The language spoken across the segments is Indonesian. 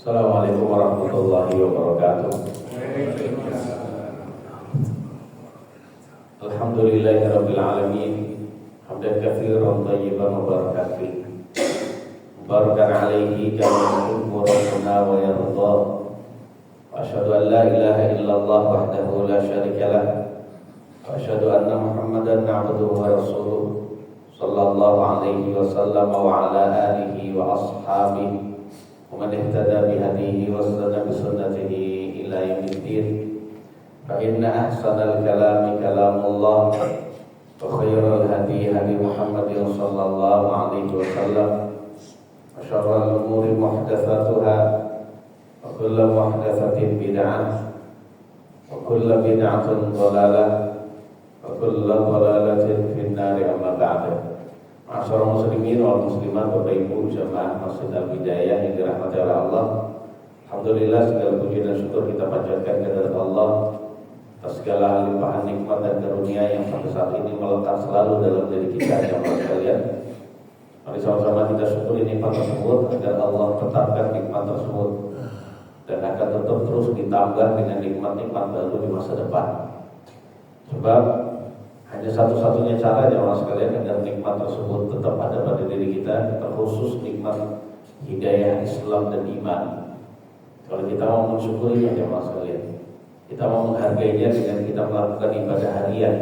Assalamualaikum warahmatullahi wabarakatuh. Alhamdulillahirabbil alamin. Hamdan katsiran thayyiban mubarakan fihi. Mubarakan alaihi kama yuhibbu rabbuna wa yarda. Wa asyhadu an la ilaha illallah wahdahu la syarika lah. Wa asyhadu anna Muhammadan 'abduhu wa rasuluh. Sallallahu alaihi wasallam wa ala alihi wa ashabihi. ومن اهتدى بهديه واستنى بسنته إلى يوم الدين فإن أحسن الكلام كلام الله وخير الهدي هدي محمد صلى الله عليه وسلم وشر الأمور محدثاتها وكل محدثة بدعة وكل بدعة ضلالة وكل ضلالة في النار أما بعد. Masyaallah muslimin wal muslimat, Bapak Ibu jamaah Masjid Al-Bidayah yang dirahmati oleh Allah. Alhamdulillah, segala puji dan syukur kita panjatkan kehadirat Allah atas segala limpahan nikmat dan karunia yang sampai saat ini melekat selalu dalam diri kita jamaah sekalian. Mari sama-sama kita syukuri nikmat tersebut agar Allah tetapkan nikmat tersebut dan akan tetap terus ditambah dengan nikmat-nikmat baru di masa depan. Sebab hanya satu-satunya cara jemaah sekalian agar nikmat tersebut tetap ada pada diri kita, terkhusus nikmat hidayah Islam dan iman. Kalau kita mau mensyukurinya jemaah sekalian, kita mau menghargainya dengan kita melakukan ibadah harian.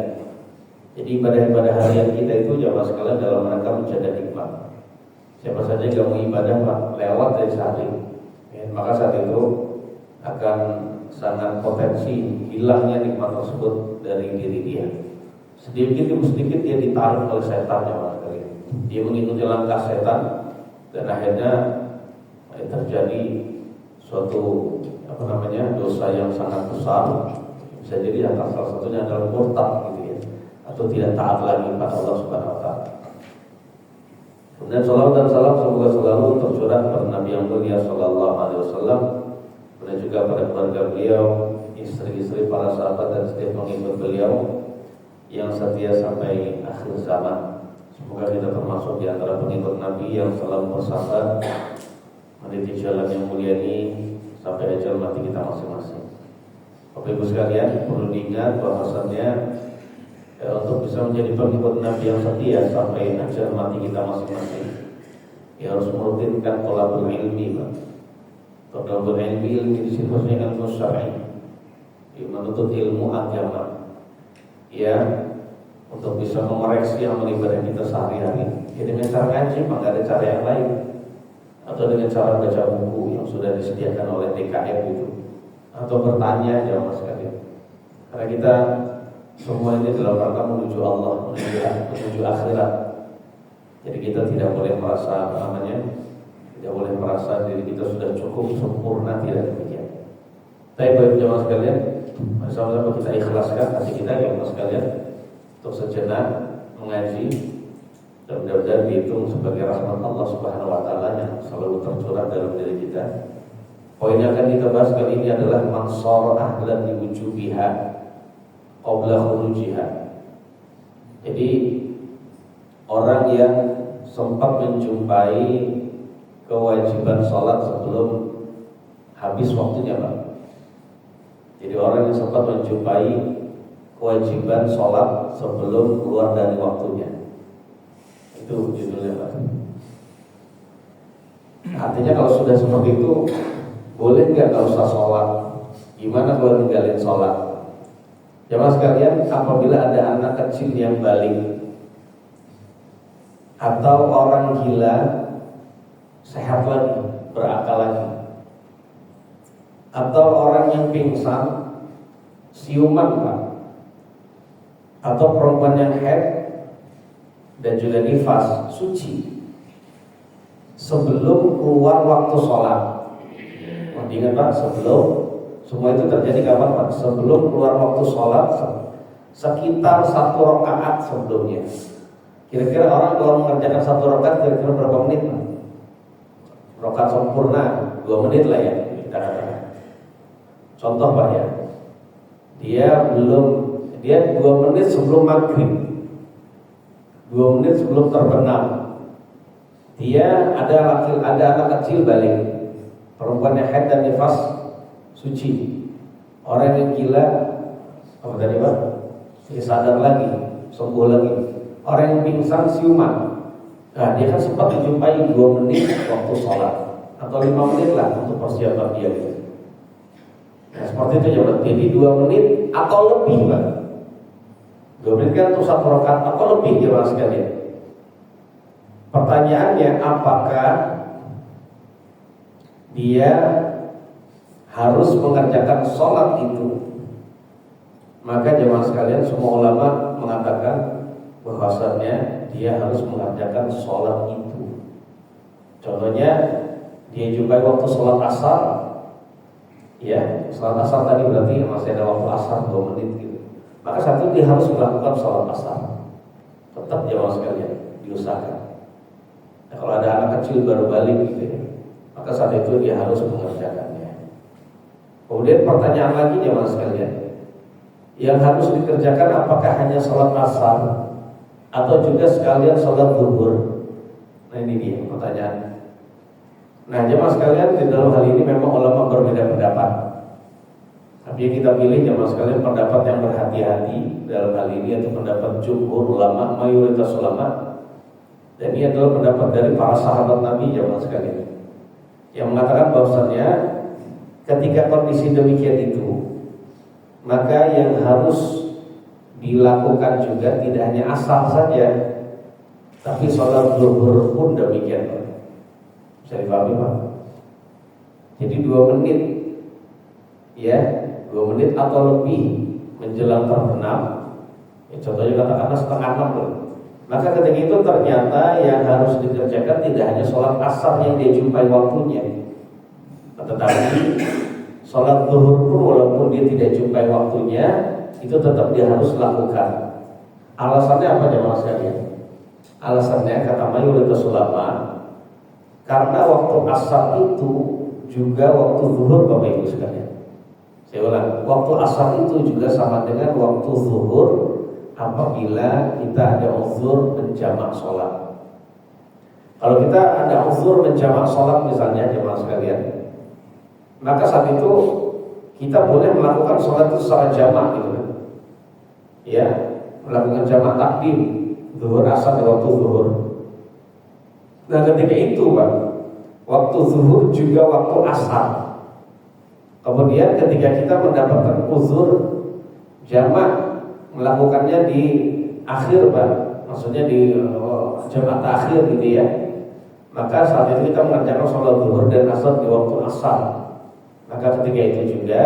Jadi ibadah-ibadah harian kita itu jemaah sekalian dalam rangka menjaga nikmat. Siapa saja yang mau ibadah lewat dari saat ini, maka saat itu akan sangat potensi hilangnya nikmat tersebut dari diri dia. Sedikit demi sedikit dia ditarik oleh setan ya sekalian. Dia mengikuti langkah setan dan akhirnya terjadi suatu dosa yang sangat besar. Bisa jadi atas salah satunya adalah murtad gitu ya, atau tidak taat lagi kepada Allah Subhanahu wa taala. Kemudian salawat dan salam semoga selalu tercurah kepada Nabi yang mulia sallallahu alaihi wasallam dan juga pada keluarga beliau, istri-istri, para sahabat dan setiap pengikut beliau yang setia sampai akhir zaman. Semoga kita termasuk di antara pengikut Nabi yang selalu bersabar meniti jalan yang mulia ini sampai ajal mati kita masing-masing. Bapak Ibu sekalian, perlu diingat bahwasannya untuk bisa menjadi pengikut Nabi yang setia sampai ajal mati kita masing-masing, ya harus merutinkan thalabul ilmi, Pak. Thalabul ilmi di sini maksudnya ilmu syar'i, menuntut ilmu agama. Ya, untuk bisa mengoreksi amal ibadah kita sehari-hari. Ya dengan cara ngaji, maka ada cara yang lain. Atau dengan cara baca buku yang sudah disediakan oleh DKM itu. Atau bertanya jamaah sekalian. Karena kita semua ini dalam rangka menuju Allah, menuju akhirat. Jadi kita tidak boleh merasa tidak boleh merasa diri kita sudah cukup sempurna, tidak demikian. Tapi baik jamaah sekalian, sama-sama kita ikhlaskan hati kita ya jemaah sekalian untuk sejenak mengaji dan mudah-mudahan dihitung sebagai rahmat Allah Subhanahu wa taala yang selalu tercurah dalam diri kita. Poin yang akan kita bahas kali ini adalah man shara ahlan li wujubiha qabla khurujiha. Jadi orang yang sempat menjumpai kewajiban salat sebelum habis waktunya, Pak. Jadi orang yang sempat menjumpai kewajiban sholat sebelum keluar dari waktunya, itu judulnya, Pak. Artinya kalau sudah seperti itu, boleh nggak usah sholat? Gimana kalau ninggalin sholat? Jamaah sekalian, apabila ada anak kecil yang balik atau orang gila sehat lagi, berakal lagi, atau orang yang pingsan, siuman, Pak, atau perempuan yang haid dan juga nifas suci sebelum keluar waktu sholat. Ingat, Pak, sebelum semua itu terjadi kapan, Pak? Sebelum keluar waktu sholat, sekitar 1 rakaat sebelumnya. Kira-kira orang kalau mengerjakan 1 rakaat kira-kira berapa menit, Pak? Rakaat sempurna 2 menit lah ya kita katakan. Contoh, Pak, ya, dia 2 menit sebelum maghrib, 2 menit sebelum terbenam, dia ada anak kecil balik. Perempuan yang haid dan nifas suci. Orang yang gila apa tadi Pak? Dia sadar lagi, sembuh lagi. Orang yang pingsan siuman. Nah, dia kan sempat dijumpai 2 menit waktu sholat atau 5 menit lah untuk persiapan dia. Nah, seperti itu ya Pak. Jadi 2 menit atau lebih Pak. 2 menit kan untuk 1 rakaat atau lebih ya Pak sekalian. Pertanyaannya, apakah dia harus mengerjakan sholat itu? Maka jemaah sekalian, semua ulama mengatakan bahwasannya dia harus mengerjakan sholat itu. Contohnya, dia jumpai waktu sholat asar, ya, sholat asar tadi berarti masih ada waktu asar 2 menit gitu. Maka saat itu dia harus melakukan sholat asar. Tetap jemaah sekalian diusahakan. Nah, kalau ada anak kecil baru balik gitu ya, maka saat itu dia harus mengerjakannya. Kemudian pertanyaan lagi jemaah sekalian, yang harus dikerjakan apakah hanya sholat asar atau juga sekalian sholat zuhur? Nah ini dia pertanyaan. Nah jemaah sekalian, di dalam hal ini memang ulama berbeda pendapat. Tapi yang kita pilih jemaah sekalian pendapat yang berhati-hati dalam hal ini, yaitu pendapat jumhur ulama, mayoritas ulama. Dan ini adalah pendapat dari para sahabat Nabi jemaah sekalian, yang mengatakan bahwasannya ketika kondisi demikian itu, maka yang harus dilakukan juga tidak hanya asar saja, tapi sholat zuhur pun demikian. Bisa dipahami Pak? Jadi 2 menit, ya, 2 menit atau lebih menjelang terbenam, ya, contohnya katakanlah setengah 6 loh. Maka ketika itu ternyata yang harus dikerjakan tidak hanya sholat asar yang dia jumpai waktunya, tetapi sholat zuhur pun walaupun dia tidak jumpai waktunya, itu tetap dia harus lakukan. Alasannya apa jemaah sekalian? Alasannya kata mayoritas ulama, karena waktu asar itu juga waktu zuhur Bapak Ibu sekalian. Saya ulang, waktu asar itu juga sama dengan waktu zuhur apabila kita ada uzur menjamak sholat. Kalau kita ada uzur menjamak sholat misalnya jemaah sekalian, maka saat itu kita boleh melakukan sholat itu secara jamak gitu kan. Ya, melakukan jamak takdim zuhur asar di waktu zuhur. Nah ketika itu Pak, waktu zuhur juga waktu asar. Kemudian ketika kita mendapatkan uzur jamak, melakukannya di akhir Pak, maksudnya di jamak akhir gitu ya, maka saat itu kita mengerjakan sholat zuhur dan asar di waktu asar. Maka ketika itu juga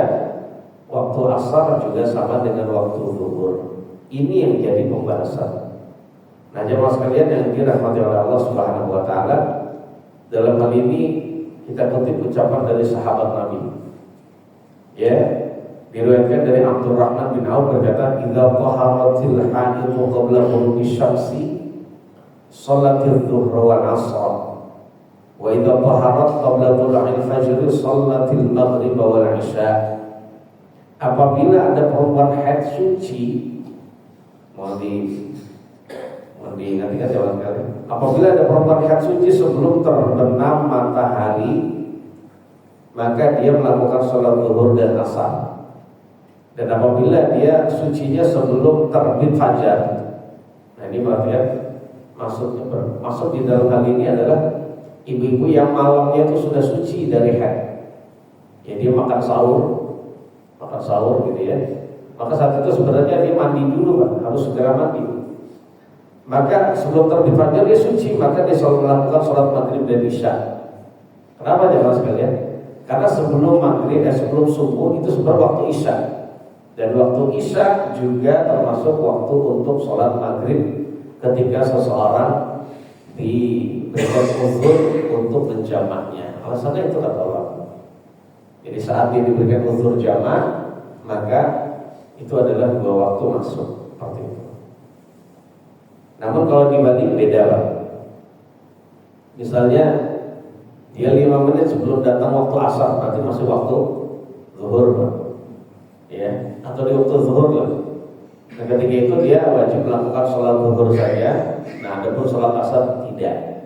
waktu asar juga sama dengan waktu zuhur. Ini yang jadi pembahasan. Nah jemaah sekalian yang dirahmati oleh Allah Subhanahu wa taala, dalam hal ini kita kutip ucapan dari sahabat Nabi. Ya, diriwayatkan dari Abdurrahman bin Auf berkata, "Idza taharatil haidhu qabla ghurubi syamsi shalatil dhuhra wal 'asr. Wa idza taharat qabla tulu'il fajr shalatil maghrib wal 'isya." Apabila ada perempuan haid suci, mau diingatkan jawab kali. Apabila ada perempuan haid suci sebelum terbenam matahari, maka dia melakukan sholat zuhur dan asar. Dan apabila dia sucinya sebelum terbit fajar, nah ini berarti ya, masuk di dalam hal ini adalah ibu-ibu yang malamnya itu sudah suci dari haid. Ya dia makan sahur gitu ya. Maka saat itu sebenarnya dia mandi dulu Pak, harus segera mandi. Maka sebelum terbit fajar dia suci, maka dia selalu melakukan sholat maghrib dan isya. Kenapa jemaah sekalian? Karena sebelum maghrib sebelum subuh itu sebenarnya waktu isya. Dan waktu isya juga termasuk waktu untuk sholat maghrib ketika seseorang diberikan uzur untuk menjamaknya. Alasannya itu kata Allah. Jadi saat dia diberikan uzur jamak, maka itu adalah 2 waktu masuk seperti itu. Namun kalau dibalik beda Pak. Misalnya dia 5 menit sebelum datang waktu asar, berarti masih waktu zuhur Pak. Ya, atau di waktu zuhur lah. Nah ketika itu dia wajib melakukan sholat zuhur saja. Nah adapun sholat asar tidak.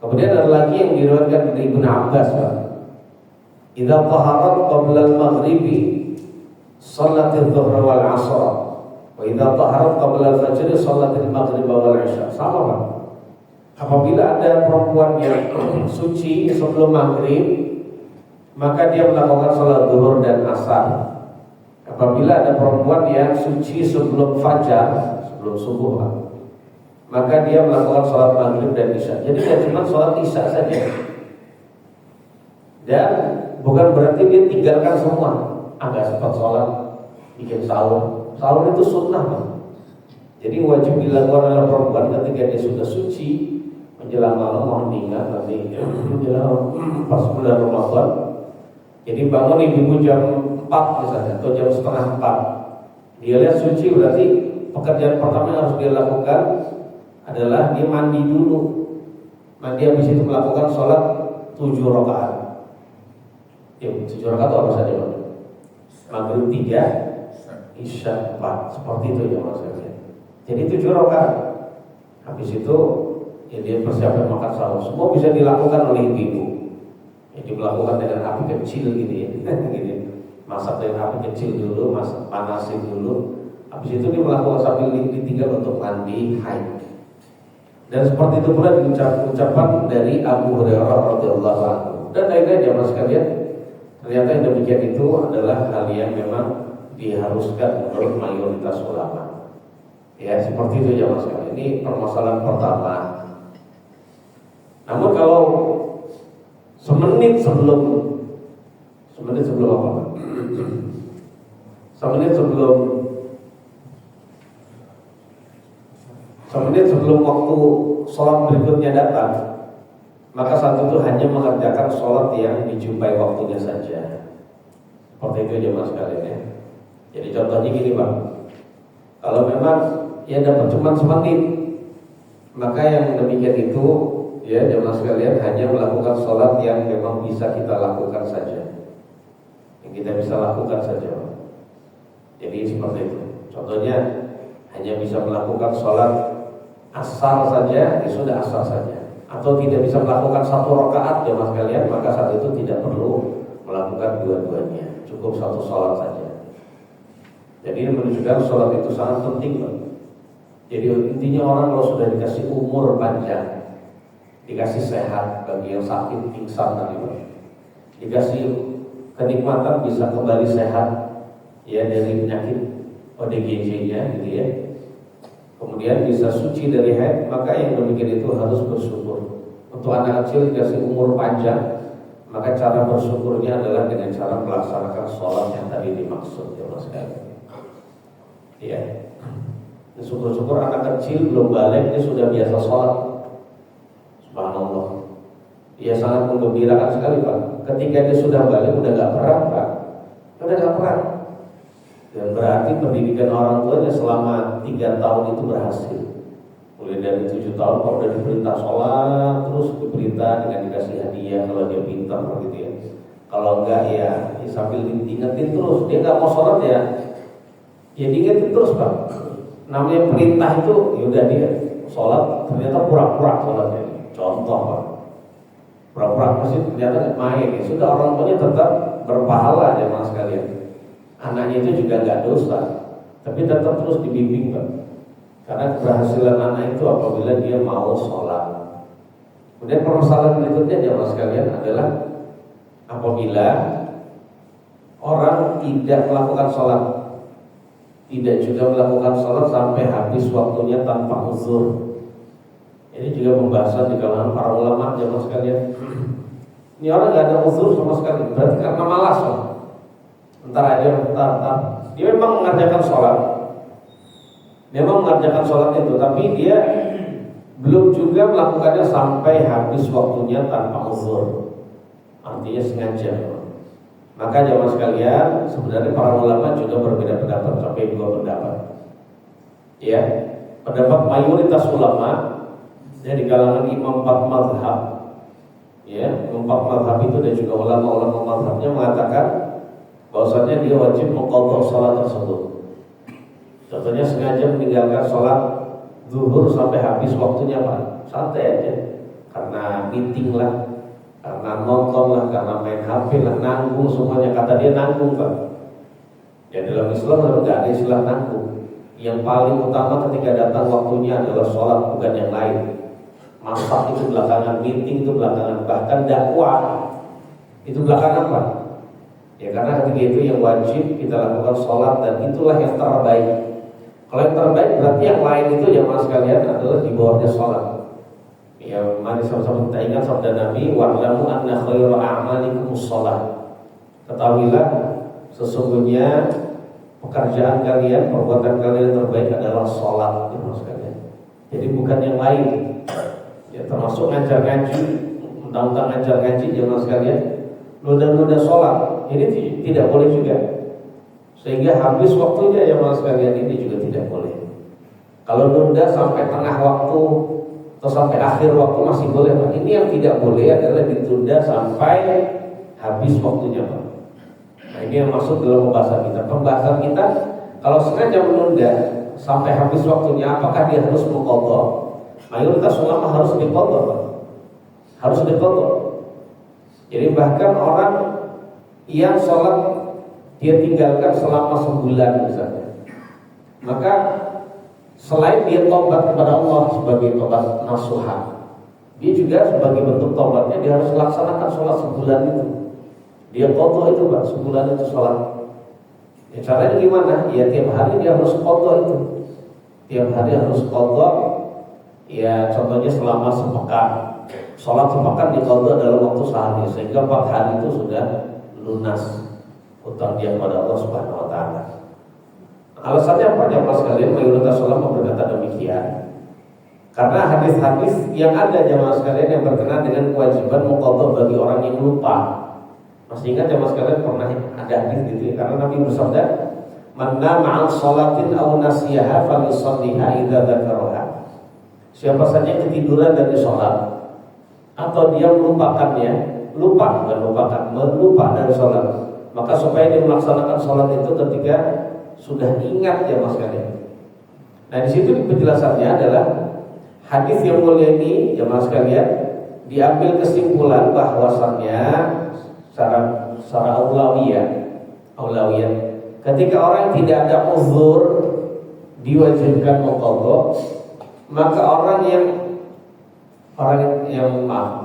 Kemudian ada lagi yang diriwayatkan dari Ibnu Abbas, Pak. Idza taharat qabla al-maghribi shalatil dhuhra wal 'asr. Wa idza taharat qabla al-fajr shalatil maghrib wal 'isya. Sama, Pak. Apabila ada perempuan yang suci sebelum maghrib, maka dia melakukan salat zuhur dan asar. Apabila ada perempuan yang suci sebelum fajar, sebelum subuh, maka dia melakukan salat maghrib dan isya. Jadi tidak cuma salat isya saja. Dan bukan berarti dia tinggalkan semua. Agak sempat salat, bikin sahur. Sahur itu sunnah, Pak. Jadi wajib dilakukan oleh perempuan ketika dia sudah suci. Menjelang malam, mohon diingat nanti menjelang pas bulan Ramadan. Jadi bangun ibu jam 4 misalnya atau jam setengah 4. Dia lihat suci, berarti pekerjaan pertama yang harus dia lakukan adalah dia mandi dulu. Mandi habis itu melakukan sholat 7 rakaat. Ya, 7 rakaat apa saja, Pak? Maghrib 3, isya 4. Seperti itu ya maksudnya. Jadi 7 rakaat. Habis itu ya dia persiapan makan sahur. Semua bisa dilakukan oleh ibu. Jadi melakukan dengan api kecil gitu ya. Gitu. Masak dengan api kecil dulu, masak panasin dulu. Habis itu dia melakukan sambil ditinggal untuk mandi haid. Dan seperti itu pula ucapan dari Abu Hurairah radhiyallahu anhu. Dan lain-lain jamaah sekalian. Ternyata yang demikian itu adalah hal yang memang diharuskan menurut mayoritas ulama. Ya seperti itu jamaah sekalian. Ini permasalahan pertama. Namun kalau semenit sebelum apa? Semenit sebelum waktu sholat berikutnya datang, maka saat itu hanya mengerjakan sholat yang dijumpai waktunya saja. Seperti itu aja mas sekalian ya. Jadi contohnya gini Pak, kalau memang ya dapat cuma semenit, maka yang demikian itu ya jemaah sekalian hanya melakukan sholat yang memang bisa kita lakukan saja, yang kita bisa lakukan saja. Jadi seperti itu. Contohnya hanya bisa melakukan sholat asar saja, ya sudah asar saja. Atau tidak bisa melakukan 1 rakaat jemaah sekalian, maka saat itu tidak perlu melakukan dua-duanya, cukup 1 sholat saja. Jadi ini menunjukkan sholat itu sangat penting, Pak. Jadi intinya orang kalau sudah dikasih umur panjang, dikasih sehat bagi yang sakit pingsan tadi, dikasih kenikmatan bisa kembali sehat ya dari penyakit ODGJ-nya gitu ya. Kemudian bisa suci dari haid, maka yang demikian itu harus bersyukur. Untuk anak kecil dikasih umur panjang, maka cara bersyukurnya adalah dengan cara melaksanakan sholat yang tadi dimaksud ya Mas sekalian. Ya. Syukur-syukur anak kecil belum balik dia sudah biasa sholat. Subhanallah. Ia sangat menggembirakan sekali Pak. Ketika dia sudah balik udah gak perang Pak. Udah gak perang. Dan berarti pendidikan orang tuanya selama 3 tahun itu berhasil. Mulai dari 7 tahun kalau udah diperintah sholat, terus diperintah dengan dikasih hadiah kalau dia pintar gitu ya. Kalau enggak ya sambil diingetin terus. Dia gak mau sholat ya diingetin terus Pak. Namanya perintah itu yaudah dia sholat, ternyata pura-pura sholatnya. Contoh Pak, pura-pura masih ternyata main ya. Sudah orang tuanya tetap berpahala ya mas sekalian. Anaknya itu juga gak dosa, tapi tetap terus dibimbing Pak. Karena keberhasilan anak itu apabila dia mau sholat. Kemudian permasalahan berikutnya ya mas sekalian adalah apabila orang tidak melakukan sholat, tidak juga melakukan sholat sampai habis waktunya tanpa uzur. Ini juga pembahasan di kalangan para ulama jamaah sekalian. Ini orang gak ada uzur sama sekali, berarti karena malas Pak. Entar aja, entar. Dia memang mengerjakan sholat, itu, tapi dia belum juga melakukannya sampai habis waktunya tanpa uzur. Artinya sengaja. Maka jamaah sekalian, sebenarnya para ulama juga berbeda pendapat sampai 2 pendapat. Ya, pendapat mayoritas ulama ya di kalangan imam 4 mazhab. Ya, imam 4 mazhab itu dan juga ulama-ulama mazhabnya mengatakan bahwasanya dia wajib mengqadha salat tersebut. Contohnya sengaja meninggalkan sholat zuhur sampai habis waktunya Pak. Santai aja. karena meeting lah, karena nonton lah, karena main HP lah, nanggung semuanya. Kata dia nanggung Pak. Ya dalam Islam nggak ada istilah nanggung. Yang paling utama ketika datang waktunya adalah sholat, bukan yang lain. Masak itu belakangan, meeting itu belakangan, bahkan dakwah itu belakangan Pak. Ya karena ketika itu yang wajib kita lakukan sholat, dan itulah yang terbaik. Kalau yang terbaik berarti yang lain itu jamaah sekalian adalah di bawahnya sholat. Ya mari sama-sama kita ingat sabda Nabi, wa'lamu anna khairu a'malikum sholat. Ketahuilah sesungguhnya pekerjaan kalian, perbuatan kalian yang terbaik adalah sholat, jamaah sekalian. Jadi bukan yang lain. Ya termasuk ngajar ngaji, undang-undang ngajar ngaji jamaah sekalian. Nunda-nunda sholat ini tidak boleh juga, sehingga habis waktunya ya mas sekalian, ini juga tidak boleh. Kalau nunda sampai tengah waktu atau sampai akhir waktu masih boleh Pak. Ini yang tidak boleh adalah ditunda sampai habis waktunya Pak. Nah ini yang masuk dalam pembahasan kita. Pembahasan kita kalau sengaja menunda sampai habis waktunya, apakah dia harus mengqadha? Mayoritas ulama harus diqadha Pak. Harus diqadha. Jadi bahkan orang yang sholat dia tinggalkan selama sebulan misalnya, maka selain dia tobat kepada Allah sebagai tobat nasuha, dia juga sebagai bentuk tobatnya dia harus laksanakan sholat sebulan itu. Dia qadha itu Pak, sebulan itu sholat. Ya caranya gimana? Ya tiap hari dia harus qadha itu. Tiap hari harus qadha. Ya contohnya selama sepekan. Sholat sepekan diqadha dalam waktu sehari, sehingga 4 hari itu sudah lunas hutang dia kepada Allah Subhanahu wa taala. Alasannya apa jamaah sekalian? Mayoritas ulama berkata demikian. Karena hadis-hadis yang ada jamaah sekalian yang berkenaan dengan kewajiban mengqadha bagi orang yang lupa. Masih ingat jamaah sekalian pernah ada hadis gitu ya? Karena Nabi bersabda, "Man nama 'an shalatin aw nasiyaha falyusalliha idza dzakaraha." Siapa saja yang ketiduran dari sholat atau dia melupakannya, lupa dari sholat, maka supaya dia melaksanakan sholat itu ketika sudah ingat ya mas kalian. Nah di situ penjelasannya adalah hadis yang mulia ini ya mas kalian, diambil kesimpulan bahwasannya secara aulawiyah, ketika orang yang tidak ada uzur diwajibkan mengqadha, maka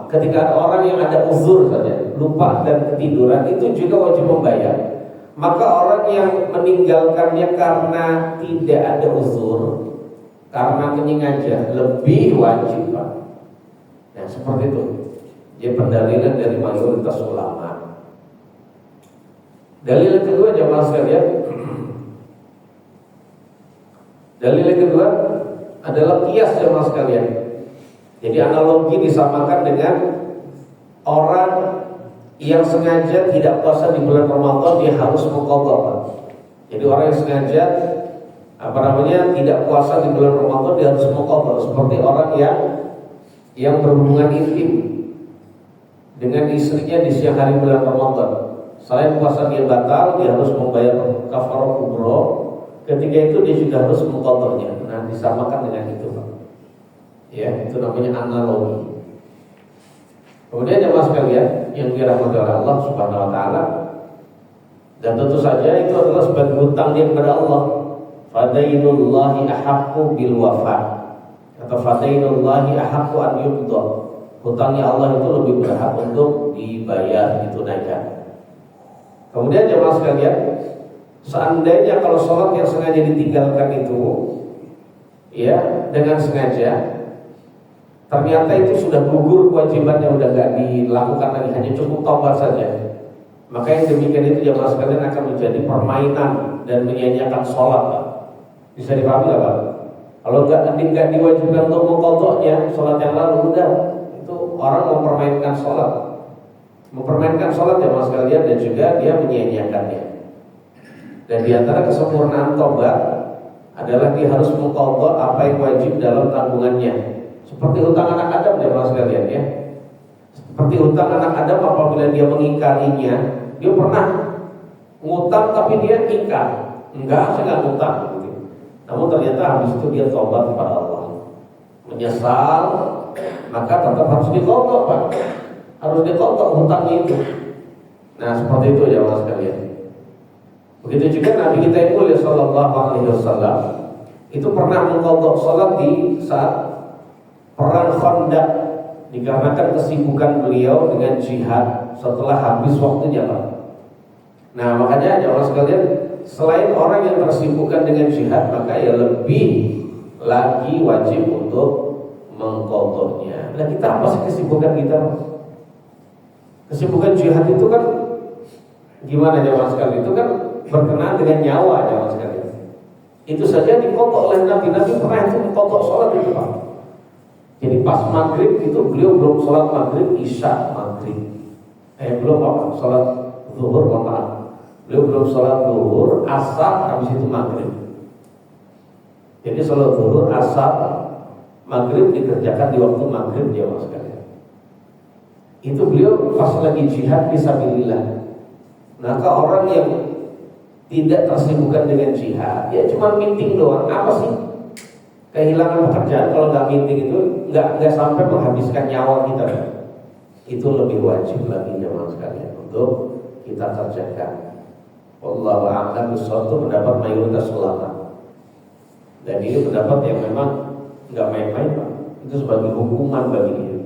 ketika ada orang yang ada uzur saja, lupa dan ketiduran, itu juga wajib membayar. Maka orang yang meninggalkannya karena tidak ada uzur, karena menyengaja, lebih wajib Pak. Nah seperti itu. Jadi pendalilan dari mayoritas ulama. Dalil yang kedua jamaah sekalian, dalil yang kedua adalah qiyas jamaah sekalian. Jadi analogi disamakan dengan orang yang sengaja tidak puasa di bulan Ramadan, dia harus mengqadha. Jadi orang yang sengaja tidak puasa di bulan Ramadan, dia harus mengqadha. Seperti orang yang berhubungan intim dengan istrinya di siang hari bulan Ramadan. Selain puasa dia batal, dia harus membayar kafarah kubra. Ketika itu dia juga harus mengqadhanya. Nah, disamakan dengan itu, Pak. Ya, itu namanya analogi. Kemudian jemaah sekalian yang dirahmati oleh Allah Subhanahu wa taala, dan tentu saja itu adalah sebagai hutang dia kepada Allah. Fadainullahi ahaqqu bil wafa. Atau fadainullahi ahaqqu an yuqda. Hutangnya Allah itu lebih berhak untuk dibayar, ditunaikan. Kemudian jemaah sekalian, seandainya kalau sholat yang sengaja ditinggalkan itu ya dengan sengaja, ternyata itu sudah gugur kewajibannya, udah gak dilakukan lagi, hanya cukup taubat saja, maka yang demikian itu jemaah sekalian akan menjadi permainan dan menyia-nyiakan sholat, Pak. Bisa dipahami gak, Pak? Kalau nggak diwajibkan untuk mengqadhanya sholat yang lalu, udah itu orang mempermainkan sholat jemaah sekalian, dan juga dia menyia-nyiakannya. Dan diantara kesempurnaan taubat adalah dia harus mengqadha apa yang wajib dalam tanggungannya. Seperti hutang anak Adam jemaah sekalian ya. Seperti hutang anak Adam apabila dia mengingkarinya, dia pernah ngutang tapi dia ingkar, enggak, saya enggak ngutang gitu. Namun ternyata habis itu dia taubat kepada Allah, menyesal, maka tetap harus diqadha, Pak. Harus diqadha hutangnya itu. Nah, seperti itu ya Mas sekalian. Begitu juga Nabi kita yang mulia sallallahu alaihi wasallam itu pernah mengqadha salat di saat perang Khandaq dikarenakan kesibukan beliau dengan jihad setelah habis waktunya, Pak. Nah, makanya ya Mas sekalian, selain orang yang tersibukkan dengan jihad, maka ya lebih lagi wajib untuk mengqadhanya. Nah, kita apa sih kesibukan kita? Kesibukan jihad itu kan gimana ya Mas sekalian? Itu kan berkenaan dengan nyawa ya Mas sekalian. Itu saja diqadha oleh Nabi. Nabi pernah itu mengqadha salat itu, Pak. Jadi pas maghrib itu beliau belum salat maghrib, isya maghrib. Belum apa? Salat zuhur, maaf. Beliau belum salat zuhur, asar, habis itu maghrib. Jadi salat zuhur, asar, maghrib dikerjakan di waktu maghrib ya Mas sekalian. Itu beliau pas lagi jihad fisabilillah. Maka orang yang tidak tersibukkan dengan jihad, ya cuma meeting doang, apa sih? Kehilangan pekerjaan kalau nggak meeting itu nggak sampai menghabiskan nyawa kita. Itu lebih wajib lagi jemaah sekalian untuk kita kerjakan. Wallahu a'lam bishawab, itu pendapat mayoritas ulama. Dan ini pendapat yang memang nggak main-main, Pak. Itu sebagai hukuman bagi dia.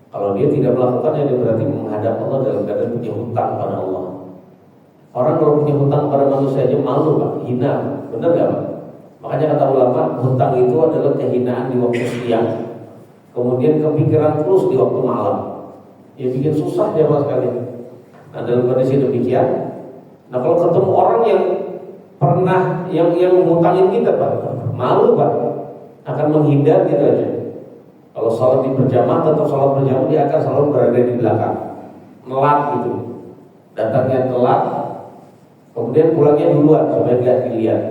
Kalau dia tidak melakukannya, dia berarti menghadap Allah dalam keadaan punya hutang pada Allah. Orang kalau punya hutang pada manusia aja malu, Pak, hina, benar nggak, Pak? Makanya kata ulama, hutang itu adalah kehinaan di waktu siang, kemudian kepikiran terus di waktu malam. Ya bikin susah ya Mas sekalian. Nah, dalam kondisi demikian, nah kalau ketemu orang yang pernah yang menghutangin kita, Pak, malu, Pak, akan menghindar gitu aja. Kalau sholat di berjamaah atau sholat berjamaah, dia akan selalu berada di belakang, telat gitu, datangnya telat, kemudian pulangnya duluan supaya nggak dilihat.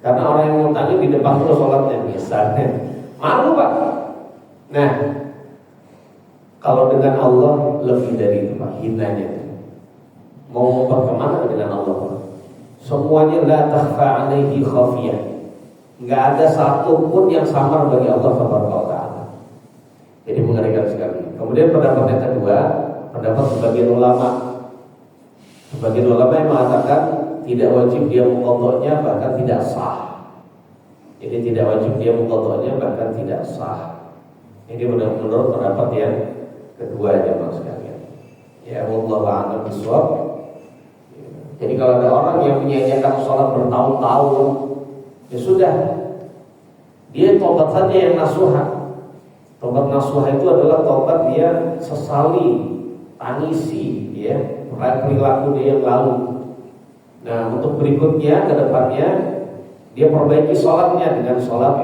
Karena orang yang ngutangin di depan terus sholatnya misalnya, malu, Pak. Nah, kalau dengan Allah lebih dari itu, Pak, hinanya. Mau ngobat kemana dengan Allah, Pak? Semuanya la takhfa alaihi khafiyah. Nggak ada satu pun yang samar bagi Allah subhanahu wa ta'ala. Jadi mengerikan sekali. Kemudian pendapat yang kedua, pendapat sebagian ulama. Sebagian ulama yang mengatakan tidak wajib dia mengqadhanya, bahkan tidak sah. Jadi tidak wajib dia mengqadhanya, bahkan tidak sah. Ini menurut pendapat yang kedua ya Mas sekalian. Ya wallahu a'lam bishawab. Jadi kalau ada orang yang menyia-nyiakan sholat bertahun-tahun, ya sudah, dia tobat saja yang nasuha. Tobat nasuha itu adalah tobat dia sesali, tangisi, ya perilaku dia yang lalu. Nah, untuk berikutnya ke depannya dia perbaiki sholatnya dengan sholat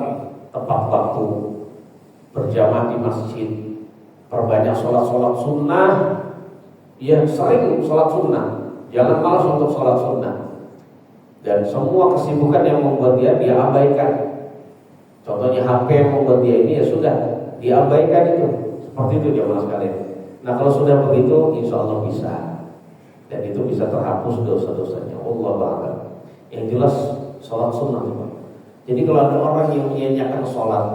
tepat waktu, berjamaah di masjid, perbanyak sholat sunnah, ya sering sholat sunnah, jangan malas untuk sholat sunnah. Dan semua kesibukan yang membuat dia abaikan. Contohnya HP yang membuat dia ini, ya sudah diabaikan itu. Seperti itu jemaah sekalian. Nah, kalau sudah begitu, insya Allah bisa. Dan itu bisa terhapus dosa-dosanya. Wallahu a'lam. Yang jelas sholat sunnah, Pak. Jadi kalau ada orang yang menyia-nyiakan sholat,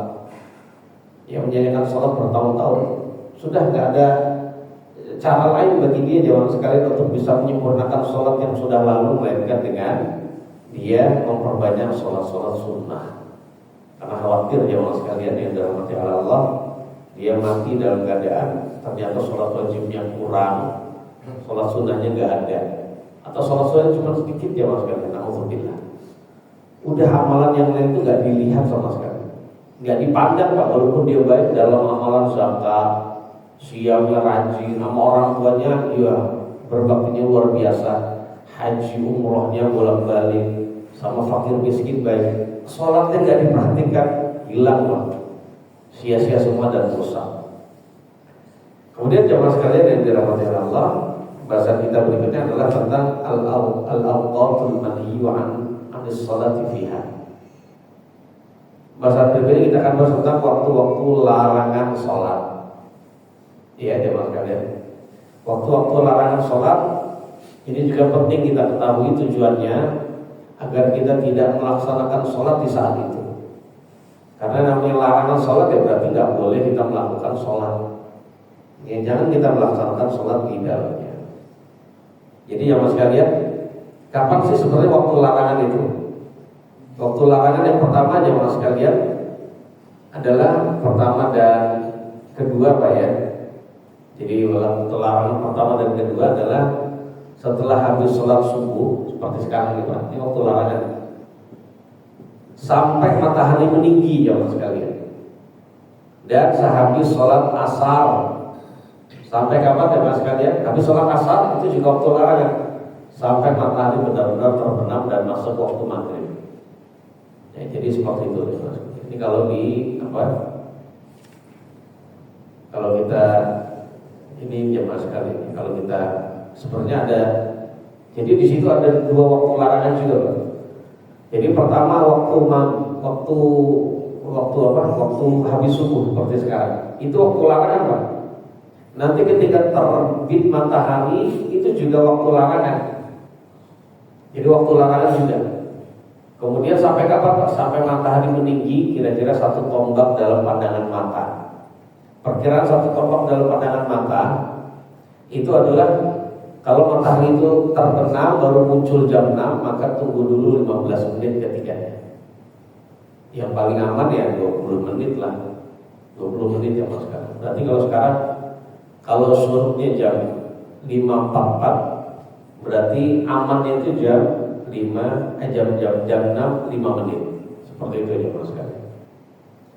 yang menyia-nyiakan sholat bertahun-tahun, sudah nggak ada cara lain bagi dia jemaah sekalian untuk bisa menyempurnakan sholat yang sudah lalu, melainkan dengan dia memperbanyak sholat-sholat sunnah. Karena khawatir jemaah sekalian yang dirahmati Allah, dia mati dalam keadaan ternyata sholat wajibnya kurang, sholat sunnahnya nggak ada, atau sholat sunnah cuma sedikit jemaah sekalian. Alhamdulillah. Udah amalan yang lain itu nggak dilihat sama sekali, nggak dipandang, Pak. Walaupun dia baik dalam amalan zakat, siamnya rajin, sama orang tuanya dia berbaktinya luar biasa, haji umrohnya bolak-balik, sama fakir miskin baik, sholatnya nggak diperhatikan, hilang, Pak. Sia-sia semua dan rusak. Kemudian jemaah sekalian yang dirahmati Allah, bahasan kita berikutnya adalah tentang al-awqatul manhiyyu anis sholati fiha. Bahasan berikutnya kita akan bahas tentang waktu-waktu larangan sholat. Iya jemaah sekalian, waktu-waktu larangan sholat ini juga penting kita ketahui tujuannya, agar kita tidak melaksanakan sholat di saat itu. Karena namanya larangan larangan sholat ya berarti nggak boleh kita melakukan sholat. Ya, jangan kita melaksanakan sholat di dalamnya. Jadi jamaah sekalian, kapan sih sebenarnya waktu larangan itu? Waktu larangan yang pertama jamaah sekalian adalah pertama dan kedua Pak ya. Jadi waktu larangan pertama dan kedua adalah setelah habis sholat subuh seperti sekarang ini Pak. Ini waktu larangan. Sampai matahari meninggi jamaah sekalian. Dan sehabis sholat asar. Sampai kapan jamaah sekalian? Habis sholat asar itu juga waktu larangan. Sampai matahari benar-benar terbenam dan masuk waktu maghrib. Ya, jadi seperti itu jamaah sekalian. Ini kalau di apa? Kalau kita ini jamaah sekalian. Kalau kita sebenarnya ada. Jadi di situ ada dua waktu larangan juga Pak. Jadi pertama waktu habis subuh seperti sekarang. Itu waktu larangan Pak. Nanti ketika terbit matahari itu juga waktu larangan. Jadi waktu larangan juga. Kemudian sampai kapan Pak? Sampai matahari meninggi kira-kira 1 tombak dalam pandangan mata. Perkiraan 1 tombak dalam pandangan mata itu adalah kalau matahari itu terbenam baru muncul jam 6, maka tunggu dulu 15 menit ketiganya. Yang paling aman ya 20 menit lah. 20 menit ya Mas sekarang. Berarti kalau sekarang kalau surutnya jam 5.44 berarti amannya itu jam 6 5 menit. Seperti itu ya Mas sekarang.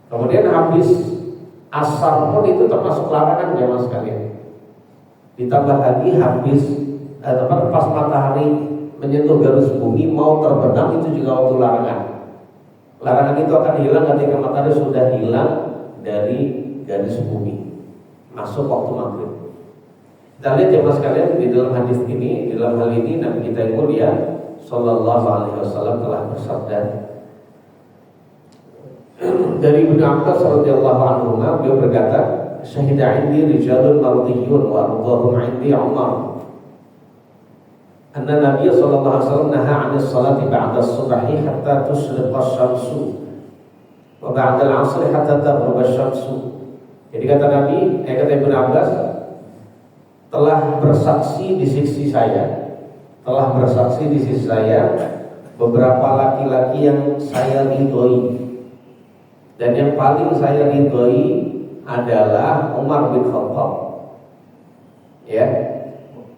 Kemudian habis asar pun itu termasuk larangan ya Mas sekalian. Ditambah lagi habis pas matahari menyentuh garis bumi mau terbenam itu juga waktu larangan. Larangan itu akan hilang ketika matahari sudah hilang dari garis bumi, masuk waktu maghrib. Kita lihat ya Mas sekalian di dalam hadis ini, di dalam hal ini Nabi kita yang mulia Sallallahu Alaihi Wasallam telah bersabda dari Ibnu Abbas radhiyallahu anhu, beliau berkata, "Syahida 'indi rijalun mardiyun wa ardhahum 'indi Umar." Anna Nabiy sallallahu alaihi wasallam naha 'anil salati ba'da as-subhi hatta tushriqa asy-syamsu wa ba'da al-'asri hatta taghruba asy-syamsu. Jadi kata Nabi, kata Ibnu Abbas, telah bersaksi di sisi saya, beberapa laki-laki yang saya ridhoi. Dan yang paling saya ridhoi adalah Umar bin Khattab. Ya,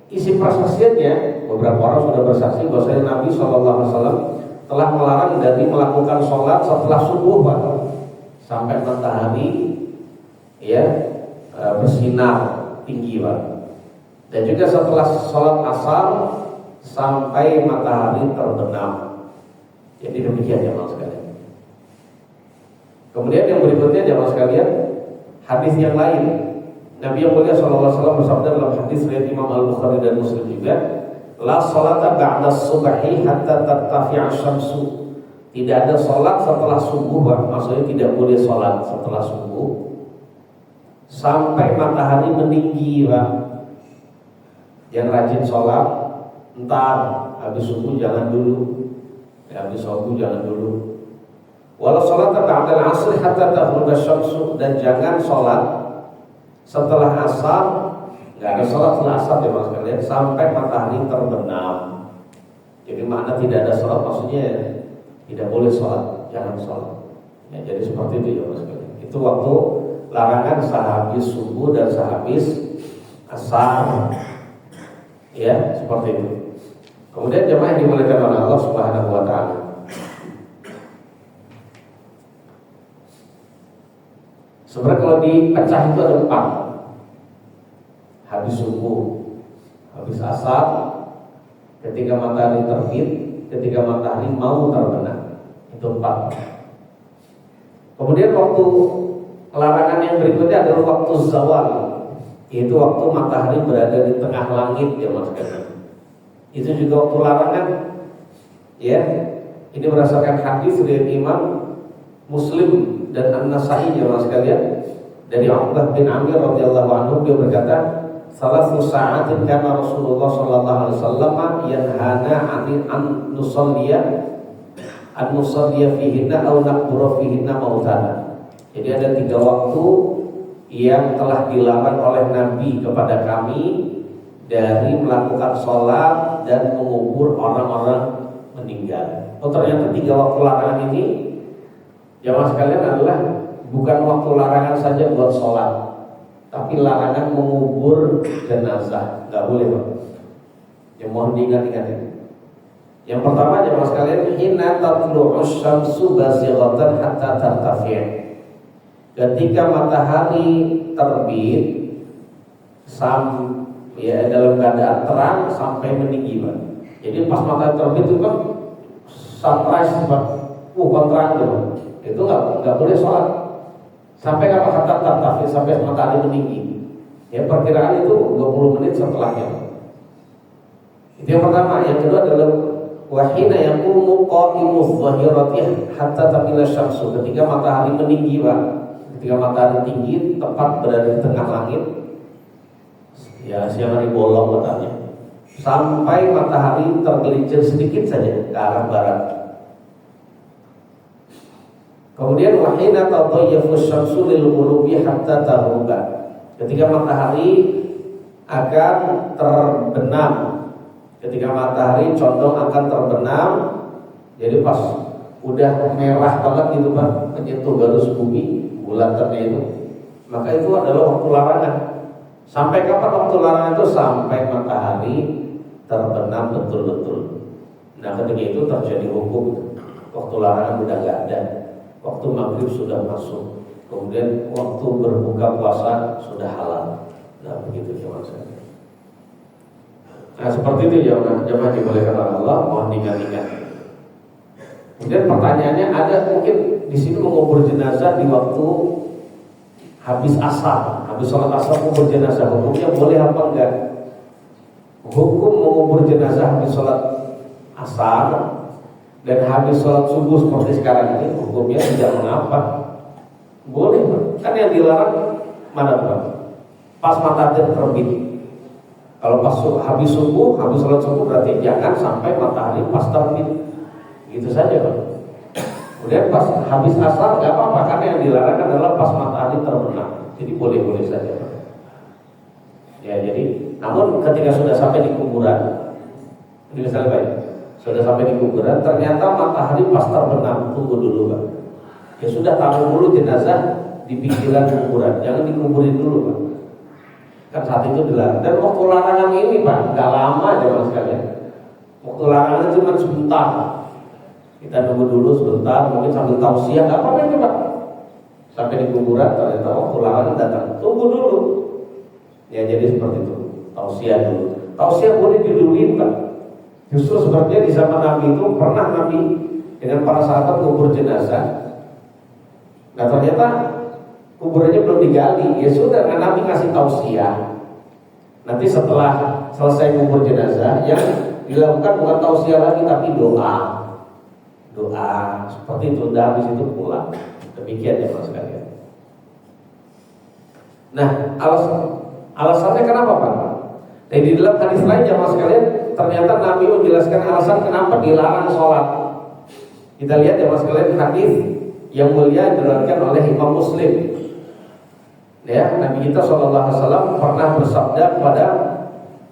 isi persaksiannya beberapa orang sudah bersaksi bahwa Nabi SAW telah melarang dari melakukan sholat setelah subuh Pak, sampai matahari bersinar tinggi Pak, dan juga setelah sholat asar sampai matahari terbenam. Jadi demikian jemaah sekalian. Kemudian yang berikutnya jemaah sekalian, hadis yang lain, Nabi yang mulia sallallahu alaihi wasallam bersabda dalam hadis riwayat Imam Al-Bukhari dan Muslim juga, la salata ba'da subhi hatta tartafi'a syamsu. Tidak ada salat setelah subuh, maksudnya tidak boleh salat setelah subuh sampai matahari meninggi, Pak. Yang rajin salat, entar habis subuh jangan dulu. Habis subuh jangan dulu. Walau salat ba'da al-'asr hatta taghruba asy-syamsu, dan jangan salat setelah asar, nggak ada sholat setelah asar ya mas sekalian, sampai matahari terbenam. Jadi makna tidak ada sholat maksudnya tidak boleh sholat, jangan sholat. Ya, jadi seperti itu ya mas sekalian. Itu waktu larangan sehabis subuh dan sehabis asar. Ya, seperti itu. Kemudian jemaah yang dimuliakan oleh Allah Subhanahu wa taala. Sebenarnya kalau dipecah itu ada 4. Habis subuh, habis asar, ketika matahari terbit, ketika matahari mau terbenam. Itu 4. Kemudian waktu larangan yang berikutnya adalah waktu zawal, yaitu waktu matahari berada di tengah langit ya mas sekalian. Itu juga waktu larangan. Ya, ini berdasarkan hadis dari Imam Muslim dan An-Nasa'i ya mas sekalian, dari Uqbah bin Amir radhiyallahu anhu, dia berkata, "Salasu sa'atin kana Rasulullah sallallahu alaihi wasallam yanhana an nusalliya fihinna aw naqbura fihinna mautana." Jadi ada 3 waktu yang telah dilarang oleh Nabi kepada kami dari melakukan sholat dan mengubur orang-orang meninggal. Oh, ternyata 3 waktu larangan ini jamaah sekalian adalah bukan waktu larangan saja buat sholat, tapi larangan mengubur jenazah. Nggak boleh, Pak. Yang mohon diingat-ingat ini. Yang pertama jemaah sekalian, hina tatlu'us syamsu bazighatan hatta tartafi'. Ketika matahari terbit dalam keadaan terang sampai meninggi, Pak. Jadi pas matahari terbit itu kan sunrise, Pak. Kan terang tuh. Itu nggak boleh sholat. Sampai kapan? Hatta tartafi', sampai matahari meninggi. Ya, perkiraan itu 20 menit setelahnya. Itu yang pertama. Yang kedua adalah wahina yaqumu qa'imu dhahirati hatta tamila syamsu. Ketika matahari meninggi, Pak. Ketika matahari tinggi tepat berada di tengah langit, ya siang hari bolong matanya, sampai matahari tergelincir sedikit saja ke arah barat. Kemudian wahina tadayyafu syamsu lil ghurubi hatta tahuba. Ketika matahari akan terbenam, ketika matahari condong akan terbenam, jadi pas udah merah banget gitu, Pak, menyentuh garis bumi bulatannya itu, maka itu adalah waktu larangan. Sampai kapan waktu larangan itu? Sampai matahari terbenam betul-betul. Nah, ketika itu terjadi hukum waktu larangan udah nggak ada, waktu maghrib sudah masuk, kemudian waktu berbuka puasa sudah halal. Nah, begitu cuma saya. Nah, seperti itu jamaah dibolehkan oleh Allah, mohon diingat-ingat. Kemudian pertanyaannya, ada mungkin di sini mengubur jenazah di waktu habis asar, habis sholat asar mengubur jenazah, hukumnya boleh apa enggak? Hukum mengubur jenazah habis sholat asar dan habis sholat subuh seperti sekarang ini, hukumnya tidak mengapa, boleh, Pak. Kan yang dilarang mana, Pak? Pas matahari terbit. Kalau pas habis subuh, habis sholat subuh, berarti jangan sampai matahari pas terbit. Gitu saja, Pak. Kemudian pas habis asar nggak apa-apa, karena yang dilarang adalah pas matahari terbenam. Jadi boleh-boleh saja, Pak. Ya, jadi namun ketika sudah sampai di kuburan, ini misalnya, Pak, sudah sampai di kuburan, ternyata matahari pas terbenam, tunggu dulu, Pak. Ya sudah, taruh dulu jenazah di pinggiran kuburan, jangan dikuburin dulu, Pak. Kan saat itu dilarang. Dan waktu larangan ini, Pak, nggak lama aja, Mas sekalian. Waktu larangan cuma sebentar. Kita nunggu dulu sebentar, mungkin sambil tausiah, nggak apa-apa itu, Pak. Sampai di kuburan ternyata waktu larangan datang, tunggu dulu. Ya, jadi seperti itu. Tausiah dulu. Tausiah boleh diduluin, Pak. Justru sepertinya di zaman Nabi itu pernah Nabi dengan para sahabat kubur jenazah. Nah, ternyata kuburannya belum digali. Ya sudah, Nabi kasih tausiah. Nanti setelah selesai kubur jenazah, yang dilakukan bukan tausiah lagi tapi doa seperti itu. Udah habis itu pulang. Demikian ya, Mas sekalian. Nah, alasannya kenapa, Pak? Nah, di dalam hadis lain ya, Mas sekalian, ternyata Nabi menjelaskan alasan kenapa dilarang sholat. Kita lihat ya, Mas sekalian, hadis yang mulia diriwayatkan oleh Imam Muslim. Ya, Nabi kita SAW pernah bersabda kepada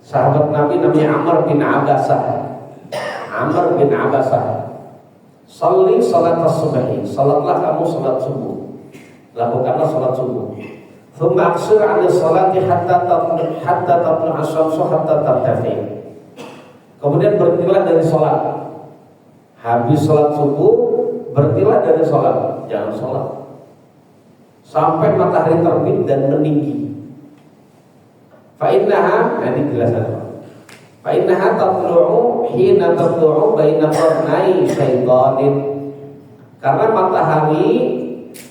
sahabat Nabi namanya Amr bin Abasah. Salli salat as-subhi, salatlah kamu salat subuh. Lakukanlah salat subuh. Tsumma aqsir 'ala salati hatta tatlu asy-syamsu hatta tartafi. Kemudian berhentilah dari salat. Habis salat subuh, berhentilah dari salat, jangan salat sampai matahari terbit dan meninggi. Fa innaha, ini jelasan. Fa innaha tatlu'u hina tatlu'u baina qarnai syaitanin. Karena matahari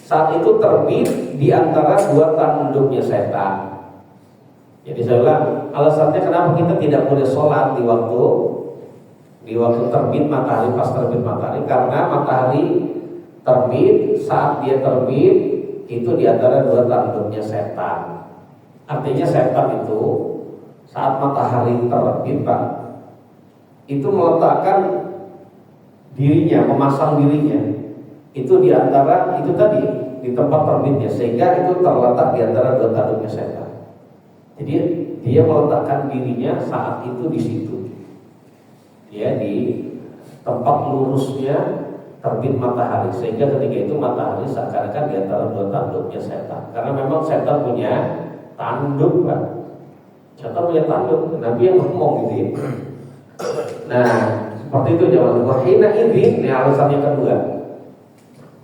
saat itu terbit di antara dua tanduknya setan. Jadi saya ulang, alasannya kenapa kita tidak boleh sholat di waktu terbit matahari, pas terbit matahari, karena matahari terbit, saat dia terbit itu di antara dua tanduknya setan. Artinya setan itu saat matahari terbit, Pak, itu meletakkan dirinya, memasang dirinya itu di antara itu tadi di tempat terbitnya, sehingga itu terletak di antara dua tanduknya setan. Jadi dia meletakkan dirinya saat itu di situ, ya, di tempat lurusnya terbit matahari, sehingga ketika itu matahari seakan-akan di antara dua tanduknya setan. Karena memang setan punya tanduk, Pak. Setan punya tanduk. Nabi yang ngomong gitu ya. Nah, seperti itu jawaban. Wahina idzin, ini alasan yang kedua.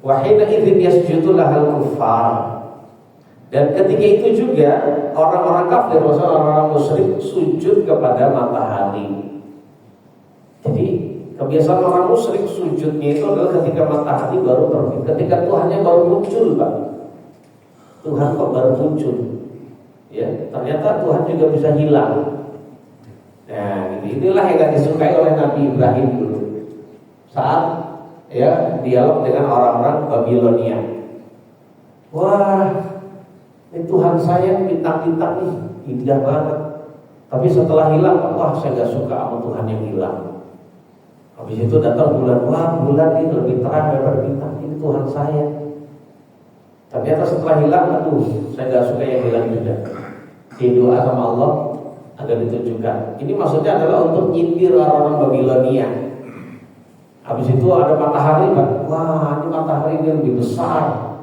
Wahina idzin yasjudu lahal kuffar. Dan ketika itu juga orang-orang kafir, maksudnya orang-orang musyrik sujud kepada matahari. Jadi kebiasaan orang musyrik sujudnya itu adalah ketika matahari baru terbit, ketika Tuhannya baru muncul, Pak. Tuhan kok baru muncul? Ya, ternyata Tuhan juga bisa hilang. Nah, inilah yang gak disukai oleh Nabi Ibrahim dulu saat ya dialog dengan orang-orang Babilonia. Wah, ini Tuhan saya bintang-bintang nih, indah banget. Tapi setelah hilang, wah saya gak suka sama Tuhan yang hilang. Habis itu datang bulan, wah bulan ini lebih terang daripada bintang, ini Tuhan saya. Ternyata setelah hilang, aduh saya gak suka yang hilang juga. Di doa sama Allah agar ditunjukkan. Ini maksudnya adalah untuk nyindir orang-orang Babilonia. Habis itu ada matahari, Pak. Wah ini matahari ini lebih besar,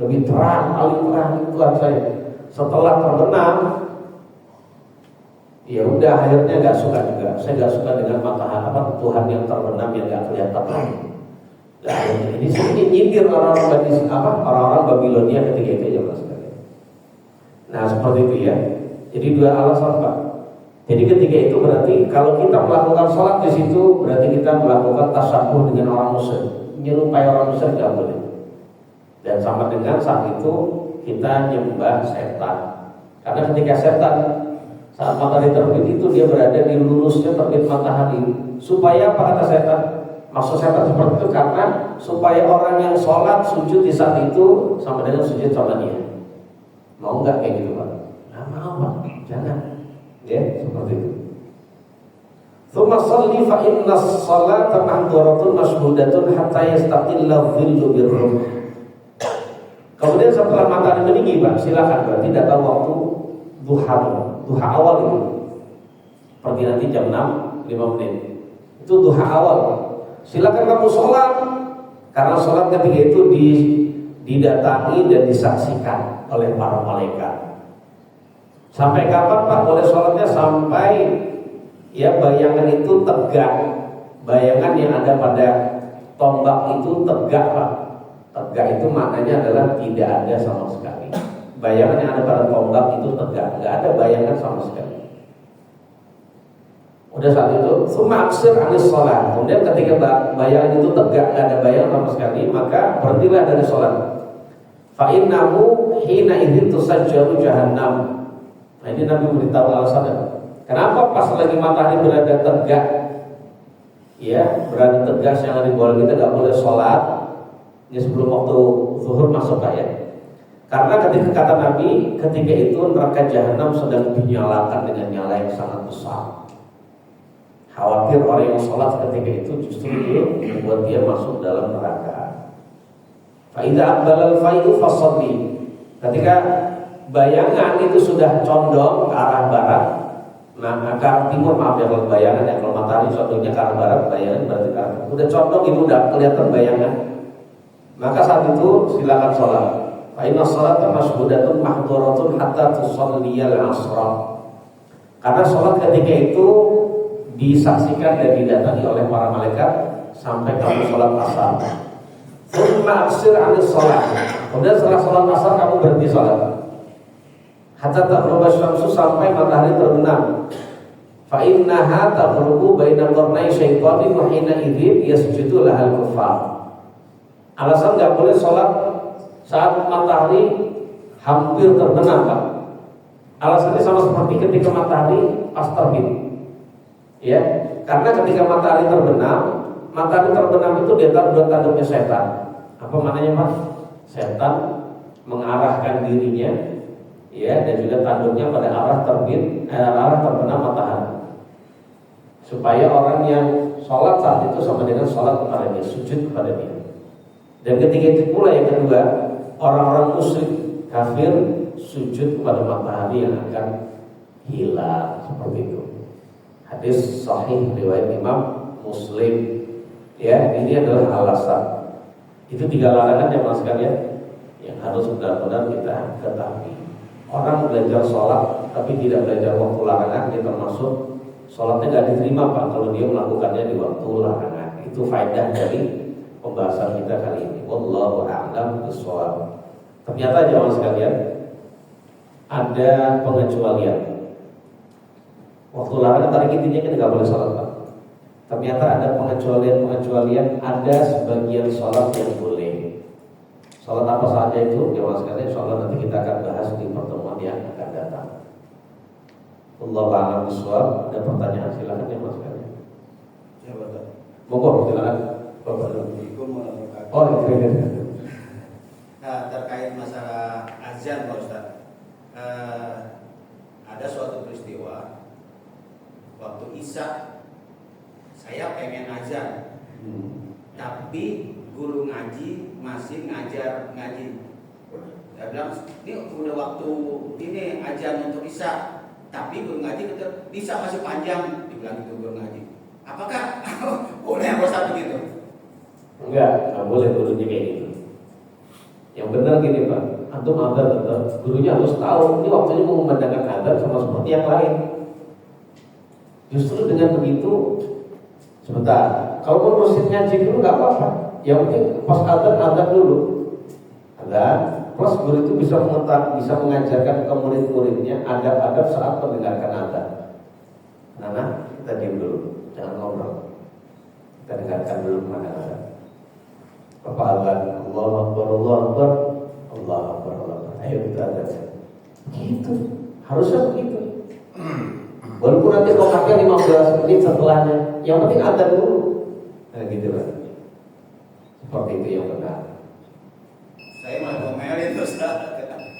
lebih terang, paling terang itu Tuhan saya. Setelah terbenam, ya udah akhirnya nggak suka juga. Saya nggak suka dengan matahari apa Tuhan yang terbenam yang nggak kelihatan lagi. Nah, ini sedikit nyindir orang-orang Babilonia ketika itu ya Mas. Nah seperti itu ya. Jadi dua alasan, Pak. Jadi ketika itu berarti kalau kita melakukan sholat di situ berarti kita melakukan tasyabuh dengan orang musyrik, menyerupai orang musyrik nggak boleh. Dan sama dengan saat itu kita nyembah setan. Karena ketika setan saat matahari terbit itu dia berada di lurusnya terbit matahari. Supaya apa kata setan? Maksud setan seperti itu karena supaya orang yang sholat sujud di saat itu sama dengan sujud sama dia. Mau nggak kayak gitu, Pak? Nggak mau, Pak. Jangan. Ya seperti itu. Tsumma shalli fa inna as-salata mahdhuratun mashhudatun hatta yastaqilla dhillu birruh. Kemudian setelah matahari meninggi, Pak, silakan berarti datang waktu duha awal itu. Pergi nanti jam 6, 5 menit. Itu duha awal. Silakan kamu sholat. Karena sholat ketika itu didatangi dan disaksikan oleh para malaikat. Sampai kapan, Pak, boleh sholatnya? Sampai ya bayangan itu tegak. Bayangan yang ada pada tombak itu tegak, Pak. Tegak itu maknanya adalah tidak ada sama sekali. Bayangan yang ada pada tombak itu tegak, nggak ada bayangan sama sekali. Udah saat itu, summa aksir anis sholat. Kemudian ketika bayangan itu tegak, nggak ada bayangan sama sekali, maka berhentilah dari sholat. Fa innahu hina idzin tusajjaru jahannam. Nah ini Nabi beritahu alasannya. Kenapa pas lagi matahari berada tegak, ya berada tegak yang di bawah kita nggak boleh sholat. Ini sebelum waktu zuhur masuk, Pak, ya. Karena ketika kata Nabi, ketika itu neraka jahanam sedang dinyalakan dengan nyala yang sangat besar. Khawatir orang yang sholat ketika itu justru membuat dia masuk dalam neraka. Fa idza aqbala al-fai'u fashalli. Ketika bayangan itu sudah condong ke arah barat, nah ke arah timur, maaf ya kalau bayangan ya, kalau matahari condongnya ke arah barat, bayangan berarti ke arah timur. Udah condong itu udah kelihatan bayangan. Maka saat itu silakan sholat. Fa inna sholata mashhudatun mahdhuratun hatta tusalliyal asra. Karena sholat ketika itu disaksikan dan didatangi oleh para malaikat sampai kamu sholat asar. Tsumma aksir anis sholat. Kemudian setelah sholat asar kamu berhenti sholat. Hatta taghruba syamsu, sampai matahari terbenam. Fa innaha taghrubu baina qarnai syaitani wa hina idzin yasjudu lahal kuffar. Alasan nggak boleh sholat saat matahari hampir terbenam, Pak. Alasannya sama seperti ketika matahari pas terbit. Ya, karena ketika matahari terbenam itu di antara dua tanduknya setan. Apa maknanya, Pak? Setan mengarahkan dirinya, ya, dan juga tanduknya pada arah terbenam matahari. Supaya orang yang sholat saat itu sama dengan sholat kepada dia, sujud kepada dia. Dan ketika itu pula yang kedua, orang-orang musyrik kafir sujud kepada matahari yang akan hilang, seperti itu. Hadis sahih riwayat Imam Muslim. Ya, ini adalah alasan. Itu 3 larangan yang Mas sekalian yang harus benar-benar kita ketahui. Orang belajar sholat tapi tidak belajar waktu larangan, dia termasuk sholatnya tidak diterima Pak kalau dia melakukannya di waktu larangan. Itu faedah dari pembahasan kita kali ini. Wallahu a'lam bishawab. Ternyata jemaah sekalian ada pengecualian. Waktu larangan tadi intinya kita nggak boleh sholat Pak. Ternyata ada pengecualian, ada sebagian sholat yang boleh. Sholat apa saja itu? Jemaah sekalian, insyaallah nanti kita akan bahas di pertemuan yang akan datang. Wallahu a'lam bishawab. Ada pertanyaan silakan jemaah sekalian. Ya Bapak. Monggo silakan. Bapak dulu. Oh, iya. Nah, terkait masalah azan Pak Ustaz. Ada suatu peristiwa waktu Isya saya pengen azan, tapi guru ngaji masih ngajar ngaji. Saya bilang, ini udah waktu ini azan untuk Isya, tapi guru ngaji kata Isya masih panjang, dibilang itu guru ngaji. Apakah boleh Pak Ustaz begitu? Enggak boleh gurunya kayak gitu. Yang benar gini Pak, antum adzan tetap gurunya harus tahu ini waktunya mengumandangkan adzan sama seperti yang lain. Justru dengan begitu, sebentar, kalau mau merusin ngaji dulu nggak apa-apa. Yang penting pas adzan dulu. Adzan, plus guru itu bisa mengajarkan ke murid-muridnya adab-adab saat mendengarkan adzan. Nah, kita diam dulu, jangan ngobrol. Kita dengarkan dulu mana adzan. Bapak adzan, Allahu Akbar, Allahu Akbar, Allahu Akbar, Allahu Akbar. Ayo kita adzan. Gitu, harusnya begitu. Walaupun nanti kau pakai 15 menit setelahnya, yang penting adzan dulu. Nah gitu lah. Seperti itu yang benar. Saya malah domelin terus.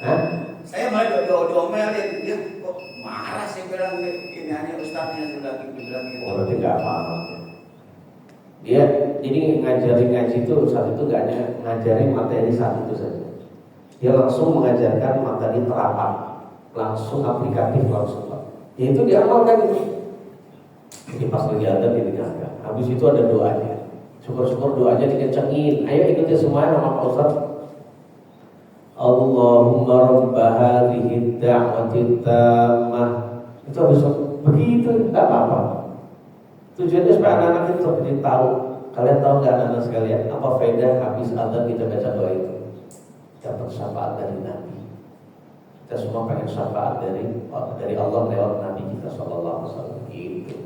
Hah? Saya malah domelin. Dia kok marah sih bilang ini hanya ustaznya sudah bilang gitu. Oh, berarti nggak paham. Dia jadi ngajarin ngaji itu saat itu nggak hanya ngajarin materi saat itu saja. Dia langsung mengajarkan materi terapan, langsung aplikatif langsung. Ya itu diamalkan itu. Jadi pas lagi ada didengarkan. Habis itu ada doanya. Syukur-syukur doanya dikencengin. Ayo ikuti semuanya sama Pak Ustaz. Allahumma rabba hadhihi da'wati tammah. Itu harus begitu, enggak apa-apa. Tujuannya supaya anak-anak itu jadi tahu. Kalian tahu nggak anak-anak sekalian apa faedah habis adzan kita baca doa itu? Dapat syafaat dari Nabi. Kita semua pengen syafaat dari Allah lewat Nabi kita sallallahu alaihi wasallam gitu.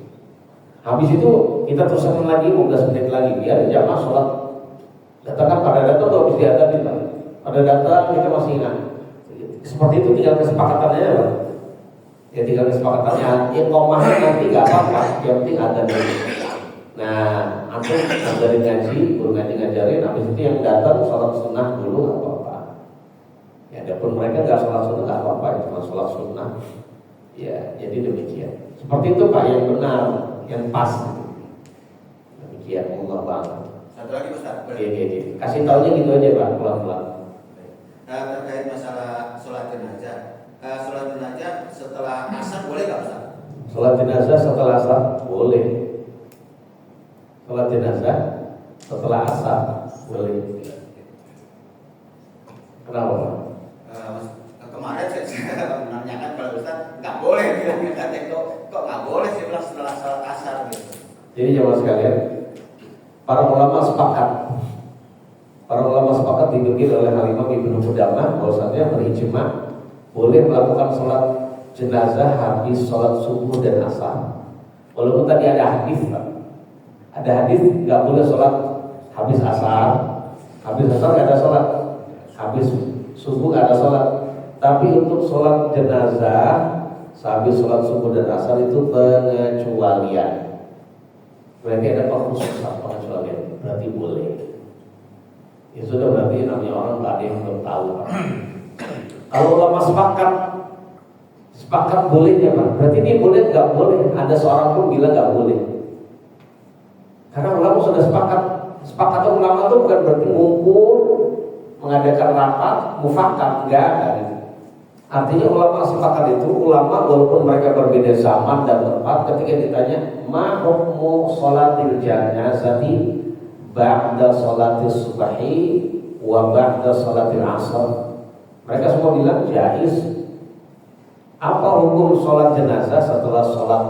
Habis itu kita teruskan lagi 15 menit lagi biar jamaah sholat. Datangkan pada datang atau habis diadakan Pak. Pada datang kita masih ingat. Seperti itu tinggal kesepakatannya Pak. Ya tinggal kesepakatannya. Iqamahnya nanti nggak apa-apa. Yang penting ada dulu. Nah, antum ngajarin ngaji, guru ngaji ngajarin. Habis itu yang datang sholat sunnah dulu nggak apa-apa. Ya, adapun mereka nggak sholat sunnah nggak apa-apa, cuma sholat sunnah. Ya, jadi demikian. Seperti itu Pak yang benar, yang pas. Demikian Allah Bang. Satu lagi Ustaz. Iya. Kasih taunya gitu aja Pak, pelan-pelan. Terkait masalah sholat jenazah. Sholat jenazah setelah asar boleh nggak Ustaz? Sholat jenazah setelah asar boleh. Sholat jenazah setelah asar boleh. Kenapa Pak? Kemarin saya menanyakan kalau Ustaz nggak boleh bilang kok nggak boleh sih bilang setelah sholat asar gitu. Jadi jemaah sekalian, para ulama sepakat dibimbing oleh Al-Imam Ibnu Qudamah bahwasanya berijma boleh melakukan sholat jenazah habis sholat subuh dan asar. Walaupun tadi ada hadis Pak, ada hadis nggak boleh sholat habis asar nggak ada sholat, habis subuh nggak ada sholat. Tapi untuk sholat jenazah sehabis sholat subuh dan asar itu pengecualian. Berarti ada pengkhususan pengecualian, berarti boleh. Ya sudah, berarti namanya orang nggak ada yang belum tahu. Kalau ulama sepakat bolehnya Pak, berarti ini boleh nggak boleh? Ada seorang pun bilang nggak boleh. Karena ulama sudah sepakat Sepakatan ulama itu bukan berarti ngumpul mengadakan rapat mufakat, enggak gitu. Artinya ulama sepakat itu ulama walaupun mereka berbeda zaman dan tempat, ketika ditanya ma hukmu sholatil janazati ba'da sholatil subahi wa ba'da sholatil asar, mereka semua bilang jaiz. Apa hukum sholat jenazah setelah sholat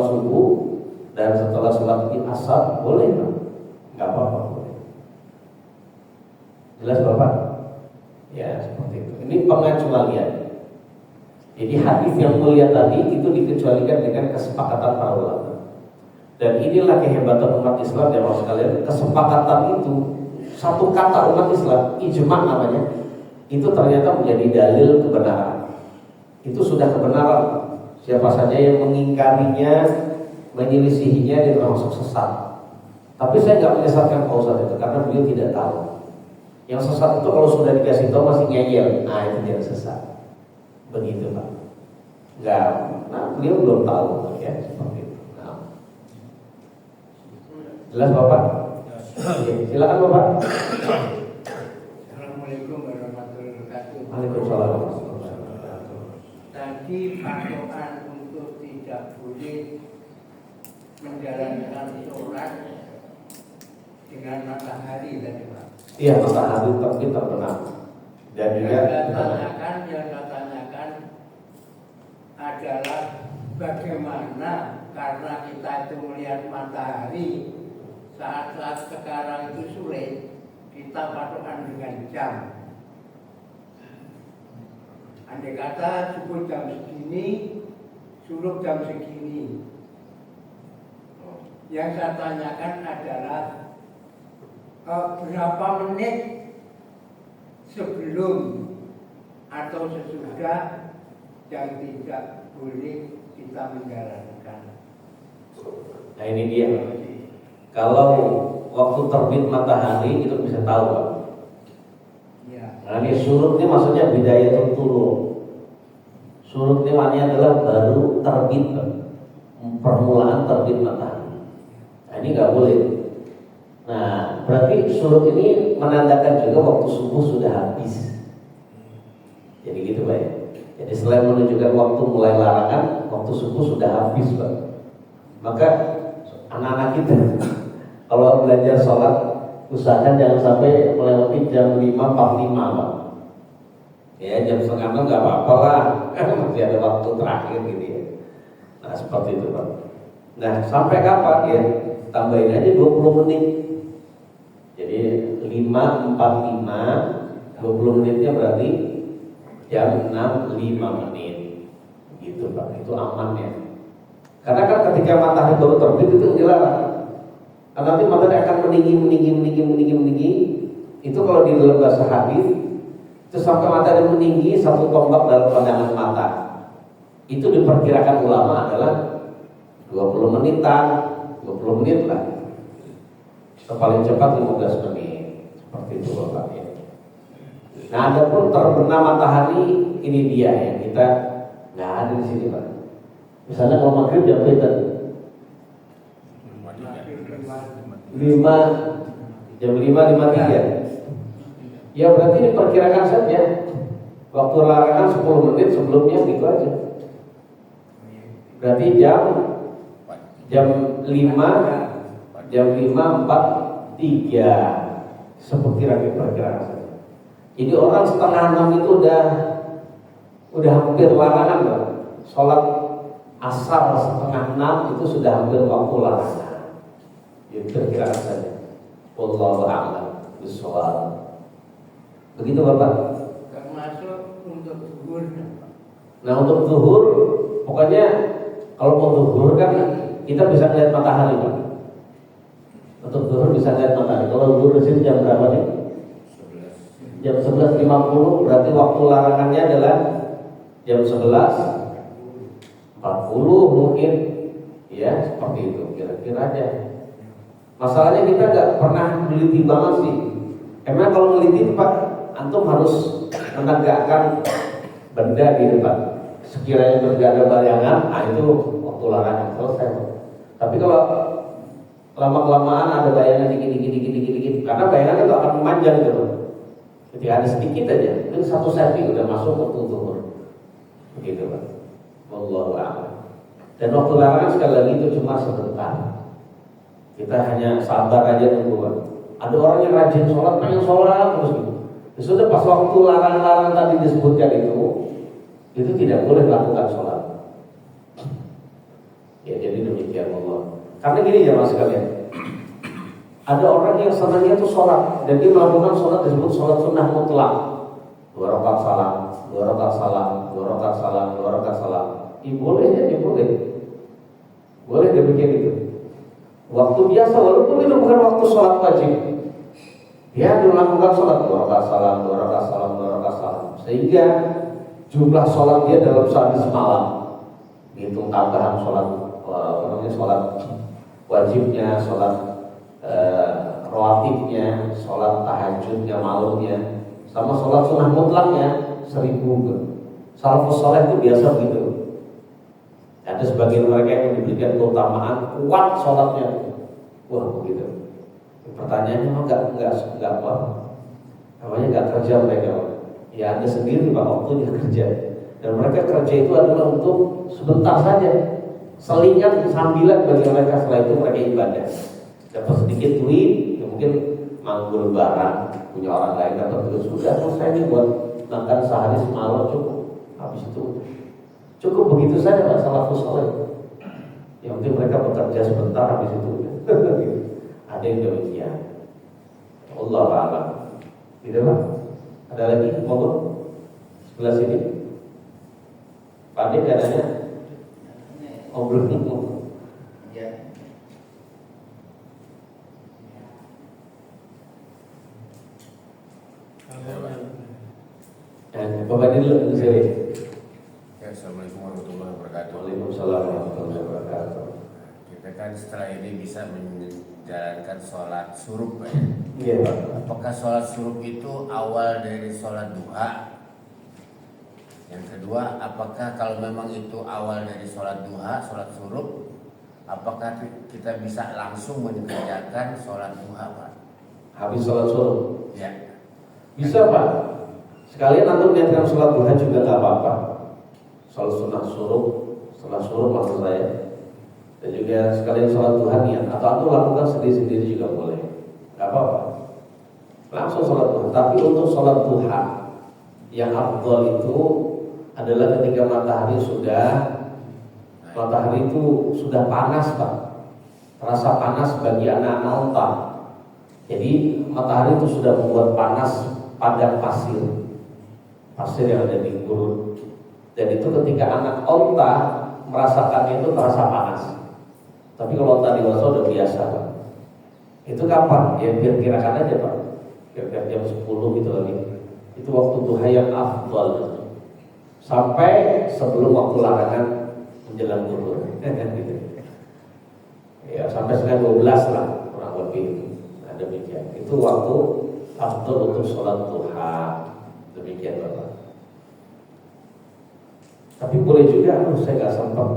subuh dan setelah sholat asar? Boleh kan? Nggak apa-apa, boleh. Jelas Bapak? Ya seperti itu. Ini pengecualian. Jadi hadis yang mulia tadi itu dikecualikan dengan kesepakatan para ulama. Dan inilah kehebatan umat Islam ya maksud sekalian. Kesepakatan itu satu kata umat Islam, ijma namanya, itu ternyata menjadi dalil kebenaran. Itu sudah kebenaran. Siapa saja yang mengingkarinya, menyelisihinya, dia termasuk sesat. Tapi saya nggak menyesatkan Pak Ustadz itu karena beliau tidak tahu. Yang sesat itu kalau sudah dikasih tahu masih ngeyel, nah itu dia sesat. Begitu Pak. Nggak, nah beliau belum tahu ya seperti itu. Nah. Jelas Bapak? Oke, silakan Bapak. Assalamualaikum warahmatullahi wabarakatuh. Waalaikumsalam. Tadi patokan untuk tidak boleh menjalankan sholat dengan matahari tadi Pak. Iya, matahari terbit terbenam. Dan juga yang ditanyakan adalah bagaimana karena kita itu melihat matahari saat-saat sekarang itu sulit, kita patokan dengan jam. Andai kata subuh jam segini, suruh jam segini. Yang saya tanyakan adalah berapa menit sebelum atau sesudah yang tidak boleh kita menjalankan. nah ini dia. Kalau waktu terbit matahari itu bisa tahu Pak. Ya. Nah ini surut ini maksudnya bidaya turun. Surut ini maknanya adalah baru terbit, permulaan terbit matahari. Nah ini nggak boleh. Nah berarti surut ini menandakan juga waktu subuh sudah habis. Jadi gitu Pak ya. Jadi selain menunjukkan waktu mulai larangan, waktu subuh sudah habis Pak. Maka anak-anak kita kalau belajar sholat usahakan jangan sampai melewati jam 5.45 Pak. Ya jam 5:30 nggak apa-apa lah, masih ada waktu terakhir gitu ya. Nah seperti itu Pak. Nah sampai kapan ya? Tambahin aja 20 menit. Jadi 5.45, 20 menitnya berarti jam 6.05 menit. Gitu Pak, itu aman ya. Karena kan ketika matahari baru terbit itu dilarang. Karena nanti matahari akan meninggi. Itu kalau di dalam bahasa hadis itu sampai matahari meninggi satu tombak dalam pandangan mata. Itu diperkirakan ulama adalah 20 menitan, 20 menit lah. Paling cepat 15 menit. Seperti itu Bapak ya. Nah, adapun terbenam matahari ini dia yang kita nggak ada di sini Pak. Misalnya kalau maghrib jam berapa? 5 jam 5.53. Ya berarti diperkirakan saja waktu larangan 10 menit sebelumnya gitu aja. Berarti jam 5 jam 5.43 seperti perkiraan saja. Jadi orang setengah 6 itu udah hampir larangan Pak. Sholat asar setengah 6 itu sudah hampir waktu larangan. Ya perkiraan saja. Wallahu a'lam bishawab. Begitu Bapak. Termasuk untuk zuhur. Nah untuk zuhur, pokoknya kalau mau zuhur kan kita bisa lihat matahari Pak. Untuk zuhur bisa lihat matahari. Kalau zuhur di sini jam berapa nih? Jam 11.50 berarti waktu larangannya adalah jam 11.40 mungkin. Ya seperti itu kira-kira aja. Masalahnya kita nggak pernah meneliti banget sih. Emang kalau meneliti Pak, antum harus menegakkan benda di depan. Sekiranya berada bayangan, itu waktu larangan selesai. Tapi kalau lama-kelamaan ada bayangan dikit. Karena bayangan itu akan memanjang gitu. Ketika ada sedikit aja, itu 1 cm udah masuk waktu zuhur. Begitu Pak. Wallahu a'lam. Dan waktu larangan sekali lagi itu cuma sebentar. Kita hanya sabar aja tunggu Pak. Ada orang yang rajin sholat, pengen sholat terus gitu. Sudah pas waktu larangan-larangan tadi disebutkan itu tidak boleh lakukan sholat. Ya jadi demikian Allah. Karena gini ya mas sekalian, ada orang yang senangnya itu sholat dan dia melakukan sholat disebut sholat sunnah mutlak. 2 rakaat salam, 2 rakaat salam, 2 rakaat salam, 2 rakaat salam. Boleh ya, boleh. Boleh demikian itu. Waktu biasa walaupun itu bukan waktu sholat wajib, dia melakukan sholat 2 rakaat salam, 2 rakaat salam, 2 rakaat salam. Sehingga jumlah sholat dia dalam sehari semalam dihitung tambahan sholat sholat wajibnya, sholat rawatibnya, sholat tahajudnya malamnya, sama sholat sunnah mutlaknya 1000. Salafus saleh itu biasa begitu. Ada sebagian mereka yang diberikan keutamaan kuat sholatnya. Wah begitu. Pertanyaannya mah enggak apa? Namanya enggak kerja mereka. Ya ada sendiri Pak waktu dia kerja. Dan mereka kerja itu adalah untuk sebentar saja, selingan sambilan bagi mereka. Setelah itu mereka ibadah, dapat sedikit duit, ya mungkin manggur barang punya orang lain dapat duit, sudah selesai ini buat makan sehari semalam cukup. Habis itu cukup begitu saja Pak salafus saleh. Yang penting mereka bekerja sebentar habis itu. Ada yang demikian. Allah a'lam. Tidak Pak? Ada lagi? Monggo sebelah sini. Pak Ade katanya ngobrol Ya. Dan Bapak dulu sini. Ya, Assalamualaikum warahmatullahi wabarakatuh. Waalaikumsalam warahmatullahi wabarakatuh. Kita kan setelah ini bisa menjalankan sholat surup ya. Iya Pak. Apakah sholat surup itu awal dari sholat duha? Yang kedua, apakah kalau memang itu awal dari sholat duha, sholat surup, apakah kita bisa langsung mengerjakan sholat duha Pak? Habis sholat suruh Ya. bisa Pak. Sekalian antum niatkan sholat duha juga nggak apa-apa. Sholat sunnah suruh, sholat suruh maksud saya. Dan juga sekalian sholat duha niat atau antum lakukan sendiri-sendiri juga boleh. Nggak apa-apa. Langsung sholat duha. Tapi untuk sholat duha yang afdal itu adalah ketika matahari itu sudah panas Pak. Terasa panas bagi anak-anak unta. Jadi matahari itu sudah membuat panas padang pasir yang ada di gurun. Dan itu ketika anak unta merasakannya itu terasa panas. Tapi kalau unta dewasa udah biasa Pak. Itu kapan? Ya biar kirakan aja Pak. Kira-kira jam 10 gitu lagi. Itu waktu duha yang afdal. Sampai sebelum waktu larangan menjelang zuhur. Gitu. Ya sampai setengah 12 lah kurang lebih. Nah, demikian. Itu waktu afdal untuk sholat duha. Demikian Bapak. Tapi boleh juga, saya nggak sempat.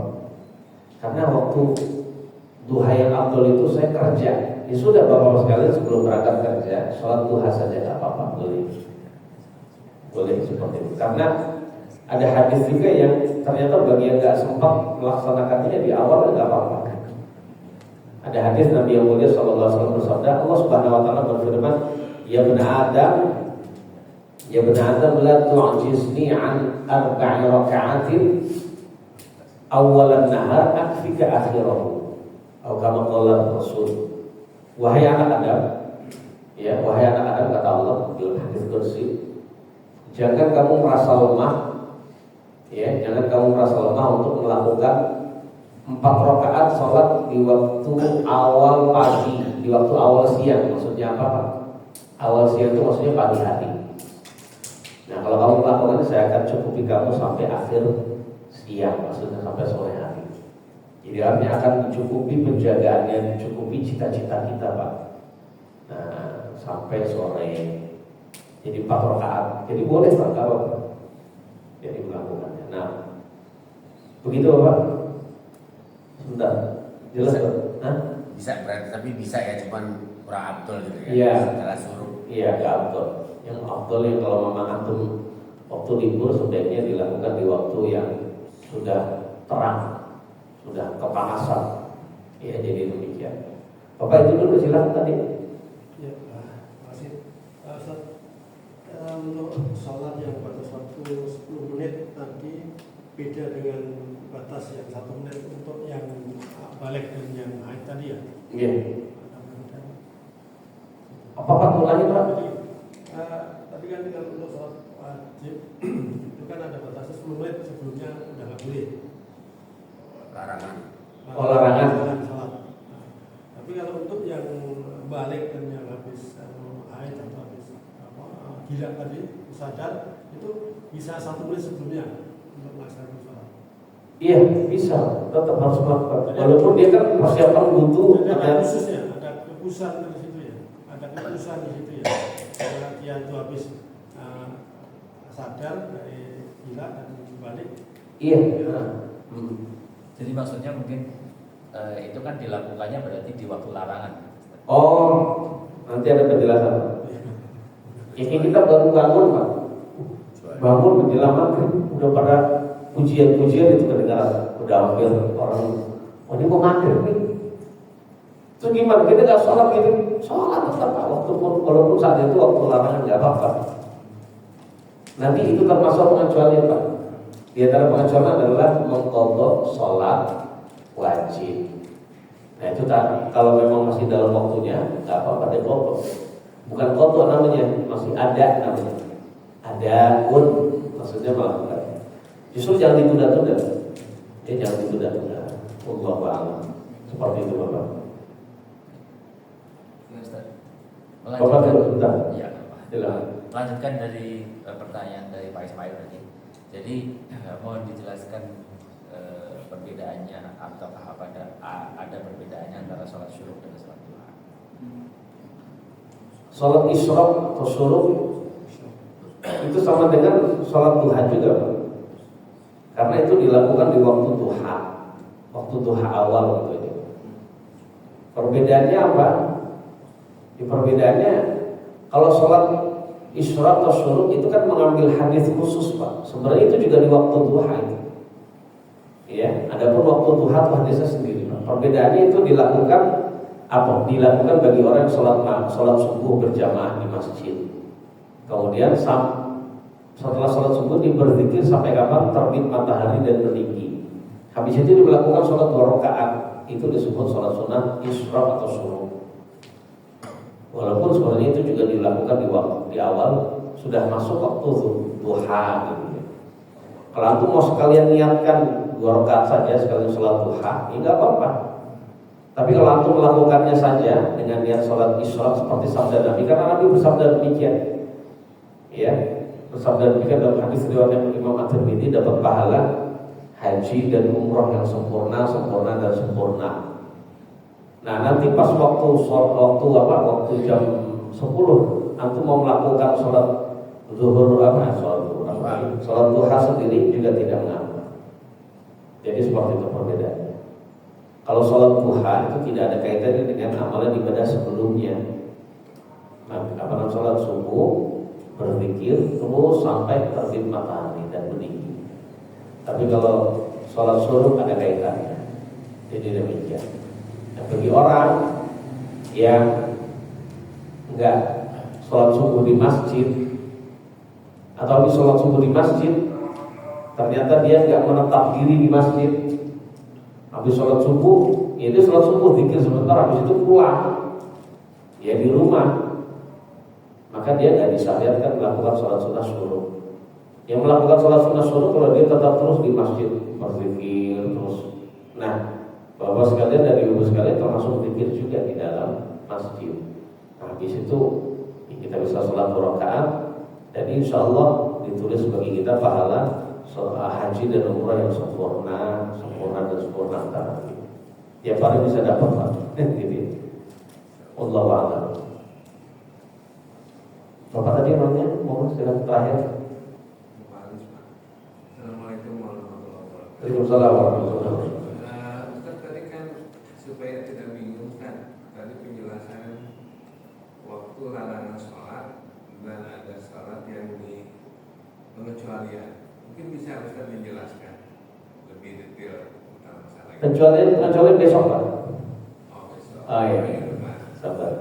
Karena waktu duha yang afdal itu saya kerja. Ya sudah Bapak sekalian sebelum berangkat kerja, sholat duha saja nggak apa-apa, boleh seperti itu. Karena ada hadis juga yang ternyata bagi yang nggak sempat melaksanakannya di awal nggak apa-apa. Ada hadis Nabi yang mulia sallallahu alaihi wasallam bersabda, Allah Subhanahu wa taala berfirman, "Ya bani Adam, la tu'jizni an arba'i raka'atin awalan nahar akfika akhirahu." Atau kama qala Rasul. Wahai anak Adam, kata Allah dalam hadis kursi, jangan kamu merasa lemah. Jangan kamu merasa lemah untuk melakukan 4 rakaat sholat di waktu awal pagi, di waktu awal siang. Maksudnya apa Pak? Awal siang itu maksudnya pagi hari. Nah kalau kamu melakukan ini, saya akan cukupi kamu sampai akhir siang, maksudnya sampai sore hari. Jadi artinya akan mencukupi penjagaannya, mencukupi cita-cita kita Pak. Nah sampai sore. Jadi 4 rakaat. Jadi boleh Pak kalau jadi melakukannya. Nah, begitu Bapak. Sebentar. Jelas Pak? bisa berarti, tapi bisa ya, cuman kurang abdul gitu ya. Iya. Secara suruh. Iya, gak abdul. Yang abdul yang kalau memang antum waktu libur sebaiknya dilakukan di waktu yang sudah terang, sudah kepanasan. Ya, jadi demikian. Bapak itu dulu silakan tadi. Ya, masih Ustaz, untuk sholat yang batas waktu 10 menit tadi beda dengan batas yang 1 menit untuk yang balik dan yang haid tadi ya. Iya. Apa ulangi Pak? Jadi, tadi kan kalau untuk sholat wajib itu kan ada batasnya 10 menit, sebelumnya udah nggak boleh. Larangan. Larangan. Sholat. Nah, tapi kalau untuk yang balik dan yang habis haid atau habis gila tadi sadar itu bisa 1 menit sebelumnya untuk melaksanakan sholat. Iya, bisa. Tetap harus melakukan. Walaupun dia kan persiapan butuh. Ada khususnya, ada kekusan di situ ya, ada kekusan di situ ya. Karena dia itu habis sadar dari gila dan balik. Iya. Jadi maksudnya mungkin itu kan dilakukannya berarti di waktu larangan. Oh, nanti ada penjelasan. Ini kita baru bangun Pak. Bangun menjelang maghrib udah pada pujian-pujian itu kedengaran. Udah hampir orang, oh ini mau maghrib nih. Itu gimana? Kita nggak sholat gitu? Sholat tetap Pak. Walaupun saat itu waktu larangan nggak apa-apa. Nanti itu termasuk pengecualian Pak. Di antara pengecualian adalah mengqadha sholat wajib. Nah itu tadi, kalau memang masih dalam waktunya, nggak apa-apa deh qadha. Bukan qadha namanya, masih ada namanya. Ada pun maksudnya melakukan. Justru jangan ditunda-tunda. Jangan ditunda-tunda. Wallahu a'lam. Seperti itu Bapak. Bapak sebentar. Ya, Silakan. lanjutkan dari pertanyaan dari Pak Ismail tadi. Jadi mohon dijelaskan perbedaannya ataukah ada perbedaannya antara sholat syuruk dan sholat duha. Sholat isyraq atau syuruk itu sama dengan sholat duha juga Pak. Karena itu dilakukan di waktu duha. Waktu duha awal gitu. Perbedaannya apa? Di perbedaannya kalau sholat isyraq atau syuruk itu kan mengambil hadis khusus Pak. Sebenarnya itu juga di waktu duha itu. Ya, adapun waktu duha itu hadisnya sendiri. Perbedaannya itu dilakukan apa? Dilakukan bagi orang yang sholat subuh berjamaah di masjid. Kemudian setelah sholat subuh dia berzikir sampai kapan? Terbit matahari dan meninggi. Habis itu dia melakukan sholat 2 rakaat. Itu disebut sholat sunnah isyraq atau syuruk. Walaupun sebenarnya itu juga dilakukan di awal sudah masuk waktu duha gitu. Kalau antum mau sekalian niatkan 2 rakaat saja sekalian sholat duha, ya nggak apa-apa. Tapi kalau antum melakukannya saja dengan niat sholat isyraq seperti sabda Nabi, karena Nabi bersabda demikian, ya bersabda demikian dalam hadis riwayat Imam At-Tirmidzi, dapat pahala haji dan umrah yang sempurna dan sempurna. Nah nanti pas waktu jam 10 antum mau melakukan sholat zuhur sholat duha sendiri juga tidak mengapa. Jadi seperti itu perbedaannya. Kalau sholat duha itu tidak ada kaitannya dengan amalan ibadah sebelumnya. Nah, amalan sholat subuh berzikir terus sampai terbit matahari dan meninggi. Tapi kalau sholat syuruk ada kaitannya. Jadi demikian. Nah, bagi orang yang enggak sholat subuh di masjid atau habis sholat subuh di masjid, ternyata dia enggak menetap diri di masjid. Habis sholat subuh, ya dia sholat subuh zikir sebentar, habis itu pulang, ya di rumah, maka dia enggak disyariatkan melakukan sholat sunnah syuruk. Yang melakukan sholat sunnah syuruk kalau dia tetap terus di masjid berzikir terus. Nah, bapak sekalian dan ibu sekalian termasuk zikir juga di dalam masjid. Nah, habis itu kita bisa sholat 2 rakaat dan insya Allah ditulis bagi kita pahala haji dan umrah yang sempurna antara kita. Tiap hari bisa dapat Pak. Gitu. Wallahu a'lam. Bapak tadi namanya mohon silakan terakhir. Assalamualaikum warahmatullahi wabarakatuh. Waalaikumsalam warahmatullahi wabarakatuh. Ustaz tadi kan supaya tidak bingung kan penjelasan waktu larangan sholat dan ada sholat yang di pengecualian. Mungkin bisa Ustaz menjelaskan lebih detail tentang masalah ini. Pengecualian besok Pak. Oh, besok. Ah iya. Sabar.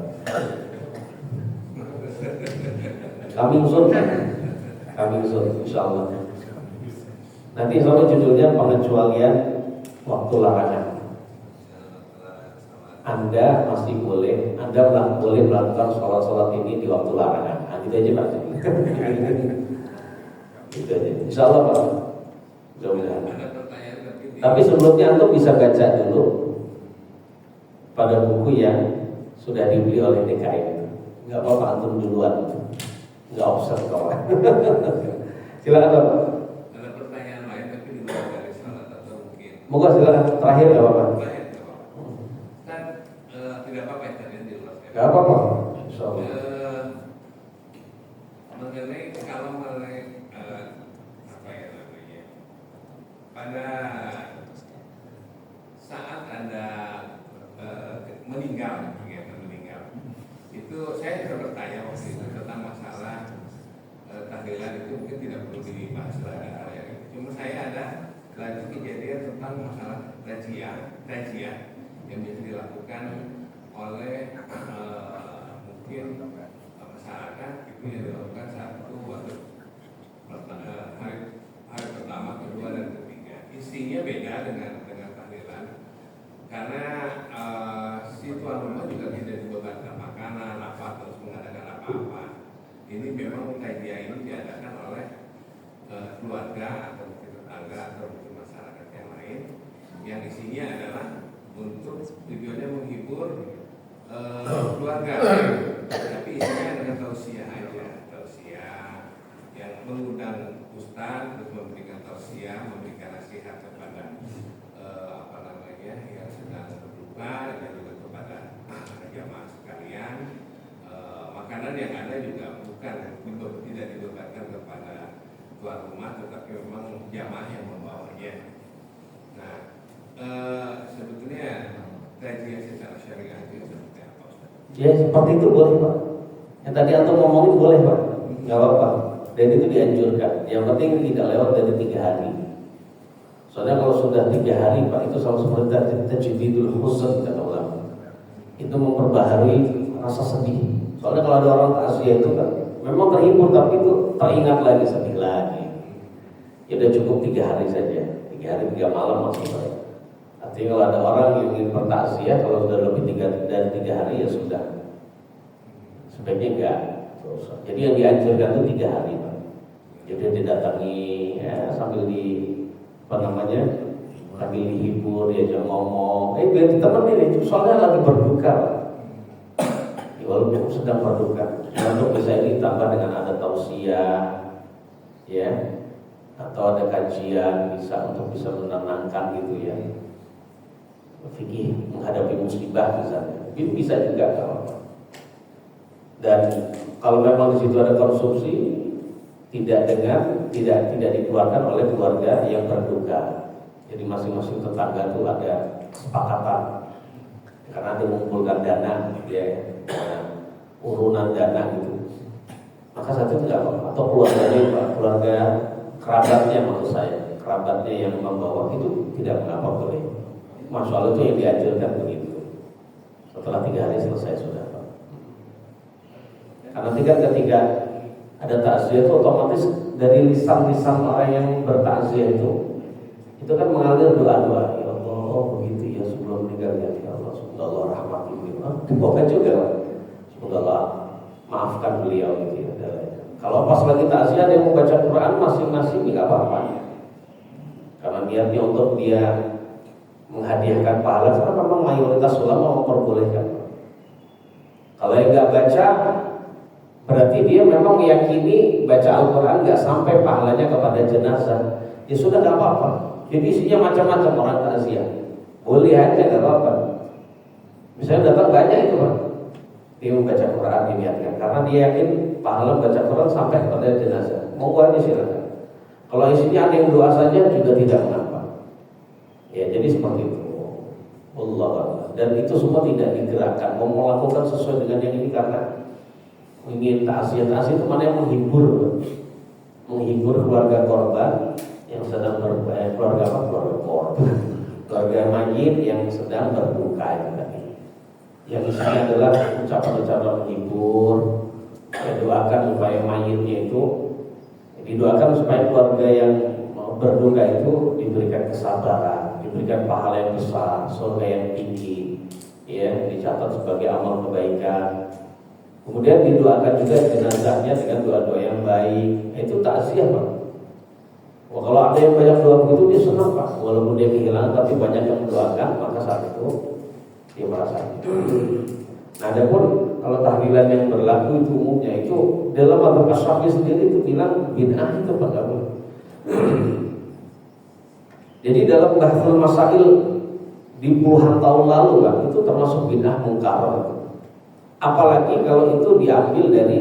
Coming soon, insya Allah. Nanti sama judulnya pengecualian waktu larangan. Anda masih boleh, boleh melakukan sholat ini di waktu larangan. Nah, gitu aja Pak. Gitu aja. Insya Allah Pak. Mudah-mudahan. Tapi sebelumnya Antum bisa baca dulu pada buku yang sudah dibeli oleh DKI. Enggak apa-apa Antum duluan. Enggak offset kawan. Silakan Pak. Ada pertanyaan lain tapi di luar dari sholat atau mungkin. Moga silakan terakhir enggak apa-apa. Kan tidak apa-apa ya tadi di luar. Enggak apa-apa. Insyaallah. Mengenai kalau mengenai apa ya namanya, pada saat Anda meninggal, itu saya juga bertanya waktu itu tentang masalah tahlilan itu mungkin tidak perlu dibahas lagi. Cuma saya ada lagi kejadian tentang masalah rajia yang bisa dilakukan oleh mungkin masyarakat itu yang dilakukan satu waktu hari pertama, kedua dan ketiga. Isinya beda dengan tahlilan karena si tuan rumah juga tidak dibebankan makanan apa terus mengadakan apa-apa. Ini memang kajian ini diadakan oleh keluarga atau mungkin tetangga atau mungkin masyarakat yang lain yang isinya adalah untuk tujuannya menghibur keluarga, tapi isinya adalah tausiah aja, yang mengundang ustaz untuk memberikan tausiah, memberikan nasihat kepada apa namanya yang sedang berduka dan juga kepada jamaah sekalian. Makanan yang ada juga bukan tidak dibebankan kepada tuan rumah, tetapi memang jamaah yang membawanya. Nah, sebetulnya kajian secara syariah itu seperti apa Ustaz? Ya seperti itu boleh Pak. Yang tadi Antum ngomongin boleh Pak. Enggak apa-apa. Dan itu dianjurkan. Yang penting tidak lewat dari 3 hari. Soalnya kalau sudah 3 hari Pak, itu sama seperti tajdidul huzn kata ulama. Itu memperbaharui rasa sedih. Soalnya kalau ada orang takziah itu kan memang terhibur, tapi itu teringat lagi, sedih lagi. Ya udah cukup 3 hari saja. 3 hari 3 malam masih baik. Artinya kalau ada orang yang ingin bertakziah, kalau sudah lebih dari 3 hari ya sudah. Sebaiknya enggak. Jadi yang dianjurkan itu 3 hari Pak. Jadi didatangi ya, sambil sambil dihibur, diajak ngomong, biar ditemenin, soalnya lagi berduka Pak. Ya, walaupun sedang berduka, untuk bisa ini tambah dengan ada tausiah, ya, atau ada kajian untuk bisa menenangkan gitu ya. Fikih menghadapi musibah misalnya, itu bisa juga kalau. Dan kalau memang di situ ada konsumsi, tidak dikeluarkan oleh keluarga yang berduka. Jadi masing-masing tetangga itu ada kesepakatan karena ada mengumpulkan dana, ya, urunan dana gitu. Maka satu itu enggak apa-apa. Atau keluarga kerabatnya, maksud saya, kerabatnya yang membawa itu tidak mengapa boleh. Masalah itu yang diajarkan begitu. Setelah 3 hari selesai sudah Pak. Karena ketika ada takziah itu otomatis dari lisan-lisan orang yang bertakziah itu kan mengalir doa-doa. Ya Allah, begitu ya sebelum meninggal ya Allah, semoga Allah rahmati beliau. Bukan juga, semoga Allah maafkan beliau gitu ya. Kalau pas lagi takziah dia membaca Quran masing-masing nggak apa-apa. Karena niatnya untuk dia menghadiahkan pahala, karena memang mayoritas ulama memperbolehkan. Kalau yang nggak baca, berarti dia memang meyakini baca Al-Quran nggak sampai pahalanya kepada jenazah. Ya sudah nggak apa-apa. Jadi isinya macam-macam orang takziah. Boleh aja nggak apa-apa. Misalnya datang banyak itu Pak, dia membaca Quran diniatkan karena dia yakin pahala baca Quran sampai kepada jenazah. Mau aja silakan. Kalau isinya ada yang doa saja juga tidak mengapa. Ya jadi seperti itu. Allah. dan itu semua tidak digerakkan. Mau melakukan sesuai dengan yang ini karena ingin ta'ziyah itu mana yang menghibur keluarga korban yang sedang keluarga korban, keluarga mayit yang sedang berduka yang isinya adalah ucapan-ucapan menghibur. Doakan supaya mayitnya itu didoakan supaya keluarga yang berduka itu diberikan kesabaran, diberikan pahala yang besar, surga yang tinggi, ya, dicatat sebagai amal kebaikan. Kemudian didoakan juga jenazahnya dengan doa-doa yang baik. Itu takziah, Pak. Wah, kalau ada yang banyak doa begitu dia senang, Pak. Walaupun dia kehilangan tapi banyak yang mendoakan, maka saat itu dia merasa. Nah, adapun kalau tahlilan yang berlaku itu umumnya itu dalam mazhab Asy-Syafi'i sendiri itu bilang bid'ah itu Pak, enggak boleh. Jadi dalam bahsul masail di puluhan tahun lalu Pak, itu termasuk bid'ah mungkar. Apalagi kalau itu diambil dari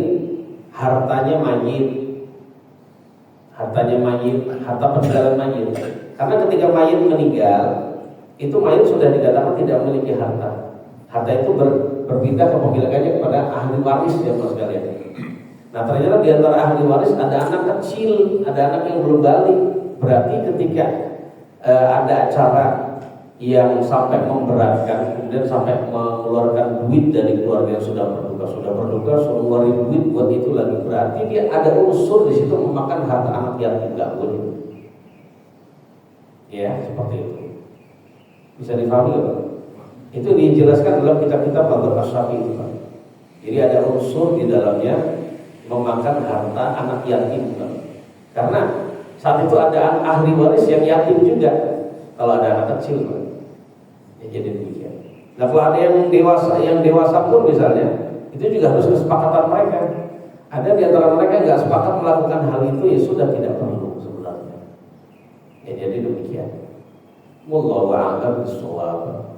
hartanya mayit, harta peninggalan mayit. Karena ketika mayit meninggal, itu mayit sudah dikatakan tidak memiliki harta. Harta itu berpindah kepemilikannya kepada ahli waris ya Mas sekalian. Nah ternyata di antara ahli waris ada anak kecil, ada anak yang belum balik. Berarti ketika ada acara yang sampai memberatkan, kemudian sampai mengeluarkan duit dari keluarga yang sudah berduka, suruh ngeluarin duit buat itu lagi, berarti dia ada unsur di situ memakan harta anak yatim, nggak boleh. Ya seperti itu. Bisa dipahami Pak? Itu dijelaskan dalam kitab-kitab mazhab Asy-Syafi'i itu Pak. Jadi ada unsur di dalamnya memakan harta anak yatim Pak. Karena saat itu ada ahli waris yang yatim juga. Kalau ada anak kecil Pak. Ya, jadi demikian. Nah kalau ada yang dewasa pun misalnya, itu juga harus kesepakatan mereka. Ada di antara mereka yang nggak sepakat melakukan hal itu, ya sudah tidak perlu sebenarnya. Ya jadi demikian. Wallahu a'lam bishawab.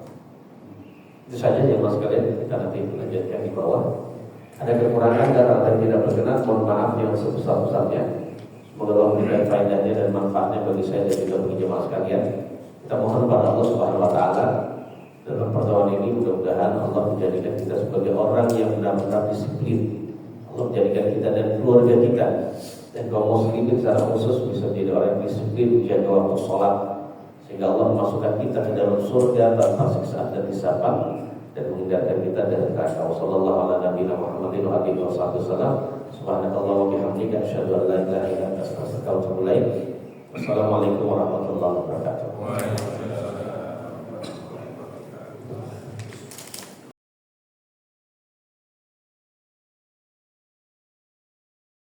Itu saja ya Mas sekalian, kita nanti lanjutkan di bawah. Ada kekurangan dan ada yang tidak berkenan, mohon maaf yang sebesar-besarnya. Semoga Allah memberikan faedahnya dan manfaatnya bagi saya dan juga bagi jemaah sekalian. Kita mohon kepada Allah Subhanahu wa taala dalam pertemuan ini, mudah-mudahan Allah menjadikan kita sebagai orang yang benar-benar disiplin. Allah menjadikan kita dan keluarga kita dan kaum muslimin secara khusus bisa menjadi orang yang disiplin, menjaga waktu sholat, sehingga Allah memasukkan kita ke dalam surga tanpa siksaan dan hisab dan menghindarkan kita dari neraka. Wassallallahu ala nabiyina Muhammadin wa alihi wasallam. Subhanallahi wa bihamdihi asyhadu an la ilaha illa anta astaghfiruka wa atubu ilaik. Wassalamualaikum warahmatullahi wabarakatuh.